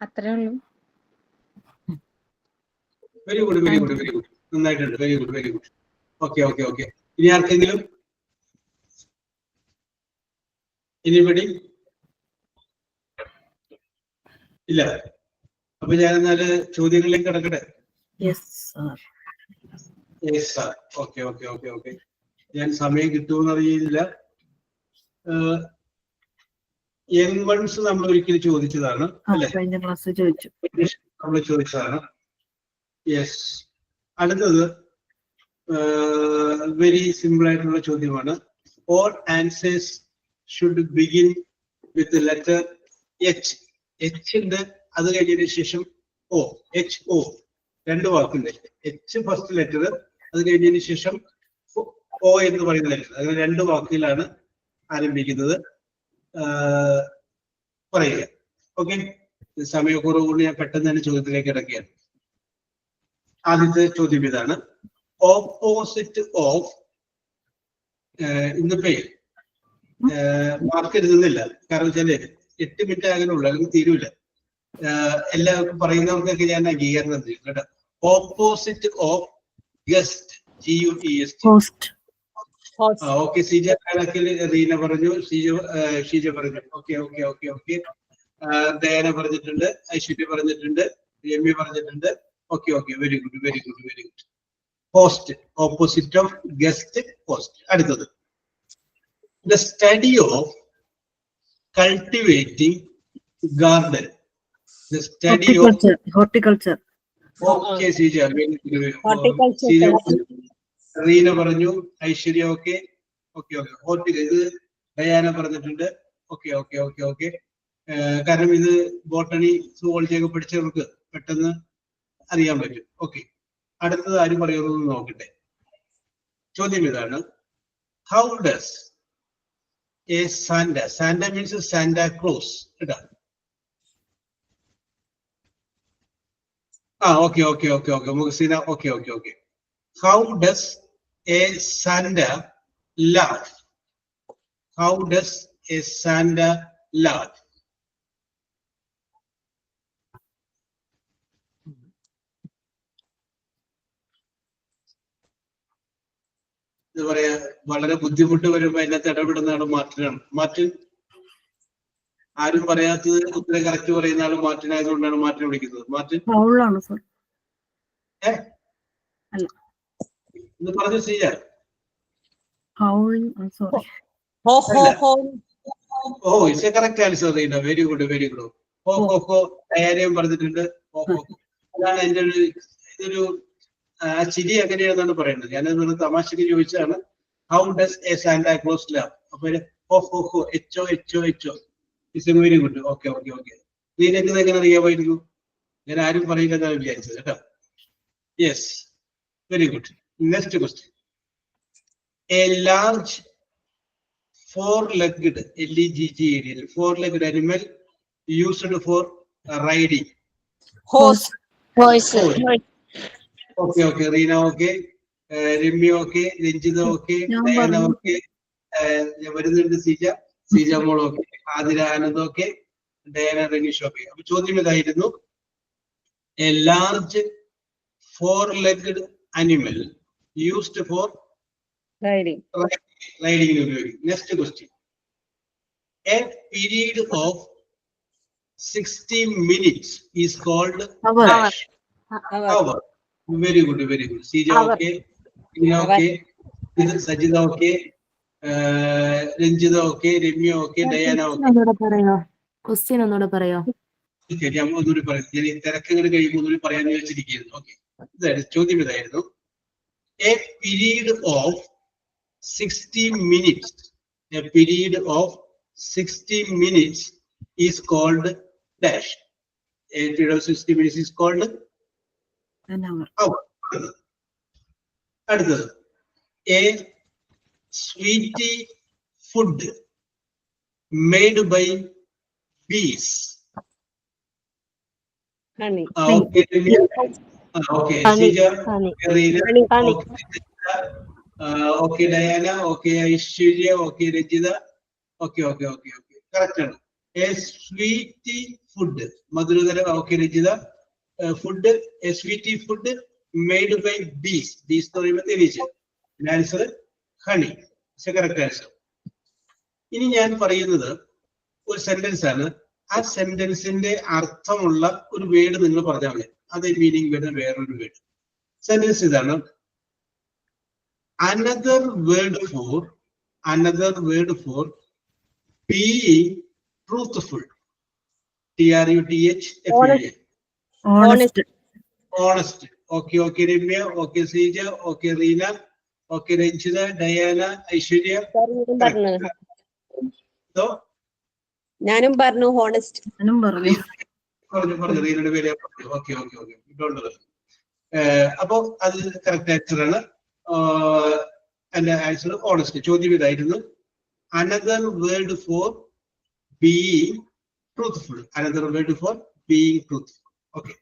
അത്രേ ഉള്ളൂ.
Very good very good very good. നന്നായിട്ടുണ്ട്. Very good very good. Okay okay okay. ഇനി ആർക്കെങ്കിലും? Anybody? ഇല്ല. അപ്പൊ ഞാൻ എന്നാല് ചോദ്യങ്ങളിലേക്ക് കിടക്കട്ടെ.
Yes, sir.
Yes sir. Okay okay okay okay. ഞാൻ സമയം കിട്ടുമെന്ന് അറിയില്ല. യങ് വൺസ് നമ്മൾ ഒരിക്കലും ചോദിച്ചതാണ് അല്ലെ?
കഴിഞ്ഞ ക്ലാസ് ചോദിച്ചു.
നമ്മൾ ചോദിച്ചതാണ്. യെസ്. അടുത്തത് വെരി സിമ്പിൾ ആയിട്ടുള്ള ചോദ്യമാണ്. All answers should begin with letter H. H ഉണ്ട്, അത് കഴിഞ്ഞതിന് ശേഷം O. HO. രണ്ട് വാക്കുണ്ട്. എച്ച് ഫസ്റ്റ് ലെറ്റർ, അത് കഴിഞ്ഞതിന് ശേഷം O എന്ന് പറയുന്ന ലെറ്റർ. അങ്ങനെ രണ്ട് വാക്കിലാണ് ആരംഭിക്കുന്നത്. പറയുക. ഓക്കെ. സമയക്കുറവ് കൊണ്ട് ഞാൻ പെട്ടെന്ന് തന്നെ ചോദ്യത്തിലേക്ക് കിടക്കുകയാണ്. ആദ്യത്തെ ചോദ്യം ഇതാണ്. ഓപ്പോസിറ്റ് ഓഫ്, ഇന്നിപ്പോ മാർക്ക് എഴുതുന്നില്ല, കാരണം വെച്ചാല് 8 മിനിറ്റ് ആകാനുള്ളൂ, അല്ലെങ്കിൽ തീരൂല. എല്ലാവർക്കും പറയുന്നവർക്കൊക്കെ ഞാൻ അംഗീകാരം ചെയ്യും കേട്ടോ. Opposite of guest, GUEST. Okay. Seeja കണക്കിൽ റീന പറഞ്ഞു, ഷീജ പറഞ്ഞു. Okay okay okay okay. Diana പറഞ്ഞിട്ടുണ്ട്, ഐശ്വര്യ പറഞ്ഞിട്ടുണ്ട്, രമ്യ പറഞ്ഞിട്ടുണ്ട്. Okay okay. Very good very good very good. Post, opposite of guest, post. അടുത്തത്. The study of cultivating garden. The study of
horticulture.
Okay Seeja. Seeja Reena പറഞ്ഞു, Aishwarya okay okay okay. ഹോർട്ടിക്കൽ, ഇത് Diana പറഞ്ഞിട്ടുണ്ട്. Okay okay okay okay. കാരണം ഇത് botany zoology ഒക്കെ പഠിച്ചവർക്ക് പെട്ടെന്ന് അറിയാൻ പറ്റും. ഓക്കെ. അടുത്തത് ആരും പറയുന്നത് നോക്കട്ടെ. ചോദ്യം ഇതാണ്. How does a Santa, Santa means Santa Claus കേട്ടാ. Okay okay okay okay. Muhsina okay okay okay. How does a Santa laugh? How does a Santa laugh? എന്താ പറയാ, വളരെ ബുദ്ധിമുട്ട് വരുമ്പോ അതിനകത്ത് ഇടപെടുന്ന ആള് മാർട്ടിനാണ്. മാർട്ടിൻ, ആരും പറയാത്തത് ഉത്തരം കറക്റ്റ് പറയുന്ന ആള് മാർട്ടിൻ ആയതുകൊണ്ടാണ് മാർട്ടിനെ വിളിക്കുന്നത്. മാർട്ടിൻ എന്ന് പറഞ്ഞു ചെയ്യാ. Oh, it's a correct answer. Very good very good. Ho ho ഹോ. ഡയാനയും പറഞ്ഞിട്ടുണ്ട്. ഹോ ഹോ ഹോ. അതാണ് എന്റെ ഒരു ഇതൊരു ചിരി എങ്ങനെയാണെന്നാണ് പറയുന്നത്. ഞാനത് തമാശക്ക് ചോദിച്ചതാണ്. How does a Santa Claus laugh? അപ്പൊ ho ho ho. HO HO HO. It's a very good. Okay okay okay. നീനക്ക് എങ്ങനെ അറിയാമായിരുന്നു? ഞാൻ ആരും പറയില്ല എന്നാണ് വിചാരിച്ചത് കേട്ടോ. Yes, very good. Next question. A large four-legged, LEGGED, four-legged animal used for riding.
Horse.
Okay okay. Reena okay. Remy okay. Ranjita okay. Diana okay. വരുന്നുണ്ട് സീജ മോൾ okay. Athira Anand okay. Diana Raneesh okay. അപ്പൊ ചോദ്യം ഇതായിരുന്നു. A large four-legged animal used for
riding.
Next question. A period of 60 minutes is called dash. Hour. Very good, very good. Sija okay. Ina okay. Sajida okay. Ranjita okay. Remya okay. Diana okay.
Question ഒന്നുകൂടെ പറയോ?
ശരി, ഒന്നുകൂടി പറയാം. ഞാൻ തിരക്കുകൾ കഴിയുമ്പോൾ ഒന്നുകൂടി പറയാന്ന് വെച്ചിരിക്കുന്നു. ഓക്കെ. ഇതായിരുന്നു ചോദ്യം. ഇതായിരുന്നു. A period of 60 minutes. A period of 60 minutes is called dash. A period of 60 minutes is called
an hour.
അടുത്തത്. A sweetie food made by bees
Honey.
Okay, okay,
Honey.
Sija,
Honey.
Reena,
Honey.
okay, okay, Diana, okay, Aishwarya, okay, Rajida, okay. Correct. A sweetie food. Madhurudhara, okay, Rajida. Food, a sweetie food made by bees. Bees story with the answer, honey. Correct answer. ഇനി ഞാൻ പറയുന്നത് ഒരു sentence ആണ്. ആ സെന്റൻസിന്റെ അർത്ഥമുള്ള ഒരു word നിങ്ങൾ പറഞ്ഞാൽ മതി. അതേ മീനിങ് വരുന്ന വേറൊരു വേർഡ്. സെന്റൻസ് ഇതാണ്. another word for being truthful. TRUTH. Honest. Okay, Ramya. Okay, Sija. Okay, Reena. Okay, Ranjita, Diana, Aishwarya. So,
ഞാനും പറഞ്ഞു ഹോണസ്റ്റ്.
റീനയുടെ പേര് ഓക്കെ. അപ്പോ അത് കറക്റ്റ് ആൻസർ ആണ്. എന്റെ ആൻസർ ഓണസ്റ്റ്. ചോദ്യം ഇതായിരുന്നു, another word for being truthful. Okay.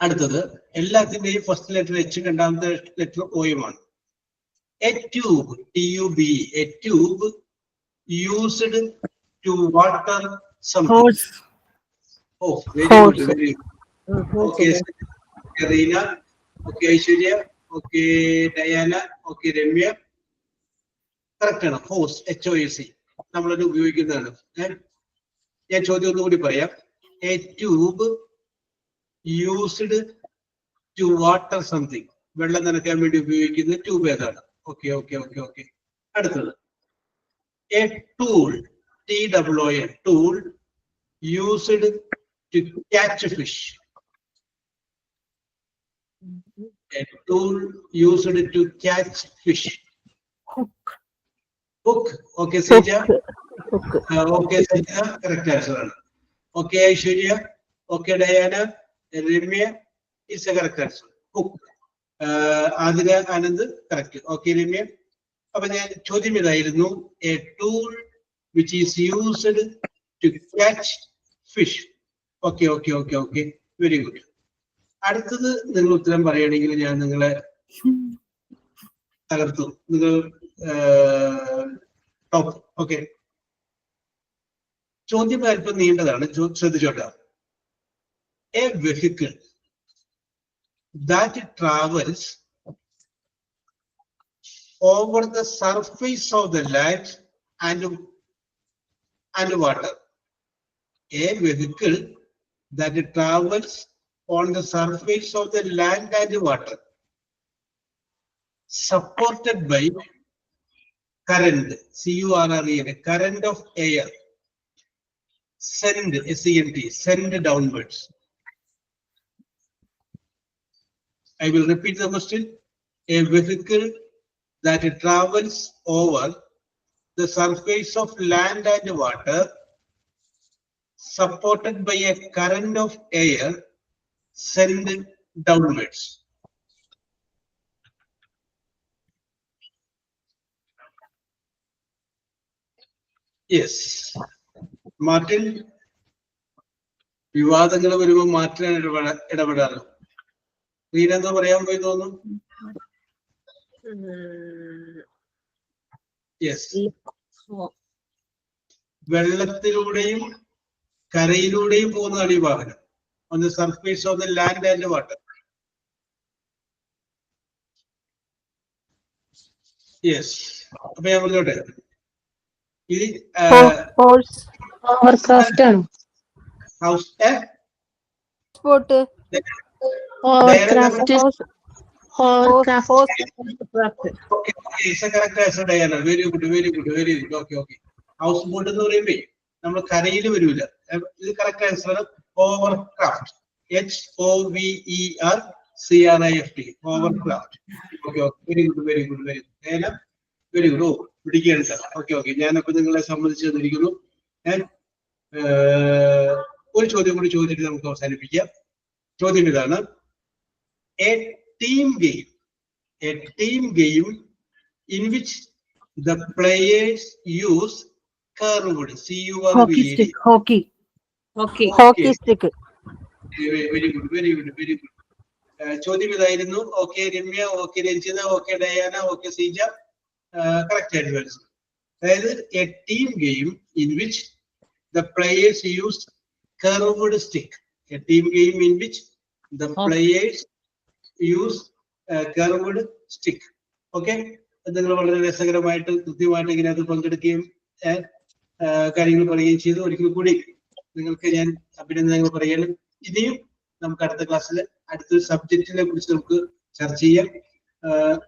അടുത്തത് എല്ലാത്തിന്റെയും ഫസ്റ്റ് ലെറ്റർ എച്ച്, രണ്ടാമത്തെ ലെറ്റർ ഓയുമാണ്. A tube, TUB, a tube used to water something.
Horse.
Oh, very good. Okay, Reena. Okay, Aishwarya. Okay, Diana. Okay, Ramya. Correct ആണ്. Hose, HOSE. നമ്മളത് ഉപയോഗിക്കുന്നതാണ്. ഞാൻ ചോദ്യം ഒന്നുകൂടി പറയാം. A tube used to water something. വെള്ളം നനയ്ക്കാൻ വേണ്ടി ഉപയോഗിക്കുന്ന ട്യൂബ് ഏതാണ്? ഓക്കെ. അടുത്തത് a tool, TWOL, tool used to catch fish. A tool used to catch fish.
Hook.
Okay, Sija. Okay, Sija. Correct answer. Okay, Aishwarya. Okay, Diana. Ramya is a correct answer. Hook. Adira Anand, correct. Okay, Ramya. അപ്പൊ ഞാൻ ചോദ്യം ഇതായിരുന്നു, a tool which is used to catch fish. Okay. Very good. അടുത്തത് നിങ്ങൾ ഉത്തരം പറയുകയാണെങ്കിൽ ഞാൻ നിങ്ങളെ തകർത്തു. നിങ്ങൾ ടോപ്പ്. ഓക്കെ. ചോദ്യം അല്പം നീണ്ടതാണ്, ശ്രദ്ധിച്ചോട്ടെ. A vehicle that travels over the surface of the land and water. A vehicle that travels on the surface of the land and water, supported by current, CURREN, current of air, send, SENT, send downwards. I will repeat the question. A vehicle that travels over the surface of land and water, supported by a current of air, sent downwards. Yes. Martin, വിവാദങ്ങൾ വരുമ്പോൾ മാറ്റാൻ ഇടപെടാറ്. റീന എന്താ പറയാൻ പോയി തോന്നുന്നു? വെള്ളത്തിലൂടെയും കരയിലൂടെയും പോകുന്നതാണ് ഈ വാഹനം. On the surface of the land and water. Yes. അപ്പൊ ഞാൻ പറഞ്ഞോട്ടെ, ഇത്
ഹോവർക്രാഫ്റ്റ് ആണ്.
House
Sport.
Hovercraft.
Very good. Okay. House boat എന്ന് പറയുമ്പോ നമ്മൾ കരയിൽ വരൂല. ഇത് കറക്റ്റ് ആൻസർ ആണ്. Hovercraft, HOVERCRAFT, hovercraft. Okay. Very good. Very good. Oh, പിടിക്കുകയാണ് സാർ. ഓക്കെ. ഞാനപ്പോ നിങ്ങളെ സംബന്ധിച്ച് തന്നിരിക്കുന്നു. ഒരു ചോദ്യം കൂടി ചോദിച്ചിട്ട് നമുക്ക് അവസാനിപ്പിക്കാം. ചോദ്യം ഇതാണ്, a team game in which the players use curved, CURVED.
Hockey stick.
Hockey stick.
Very good, very good, very good. ചോദ്യം ഇതായിരുന്നു. Okay Ramya, okay Ranjitha, okay Diana, okay Seeja. Correct ആയിട്ട് മനസ്സിലായി. അതായത് A team game in which the players use curved stick. A team game in which the players use curved stick. Okay, നിങ്ങൾ വളരെ രസകരമായിട്ട് കൃത്യമായിട്ട് ഇതിനകത്ത് പങ്കെടുക്കുകയും കാര്യങ്ങൾ പറയുകയും ചെയ്തു. ഒരിക്കൽ കൂടി നിങ്ങൾക്ക് ഞാൻ അഭിനന്ദനങ്ങൾ പറയണം. ഇനിയും നമുക്ക് അടുത്ത ക്ലാസ്സിൽ അടുത്തൊരു സബ്ജക്റ്റിനെ കുറിച്ച് നമുക്ക് ചർച്ച ചെയ്യാം.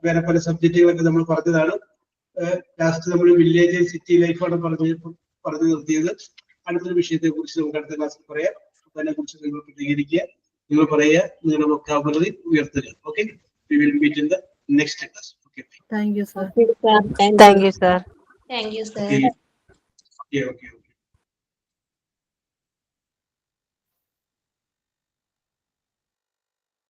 വേറെ പല സബ്ജക്റ്റുകളൊക്കെ നമ്മൾ പറഞ്ഞതാണ്. ലാസ്റ്റ് നമ്മൾ വില്ലേജ് സിറ്റി ലൈഫാണ് പറഞ്ഞു നിർത്തിയത്. അടുത്തൊരു വിഷയത്തെ കുറിച്ച് നമുക്ക് അടുത്ത ക്ലാസ്സിൽ പറയാം. അതിനെ കുറിച്ച് നിങ്ങൾ പ്രതികരിക്കുക, നിങ്ങൾ പറയുക, നിങ്ങളുടെ വൊക്കാബുലറി ഉയർത്തുക. Okay, we will meet in the next class. Okay,
Thank you, sir.
Thank you, sir.
Thank you, sir.
okay.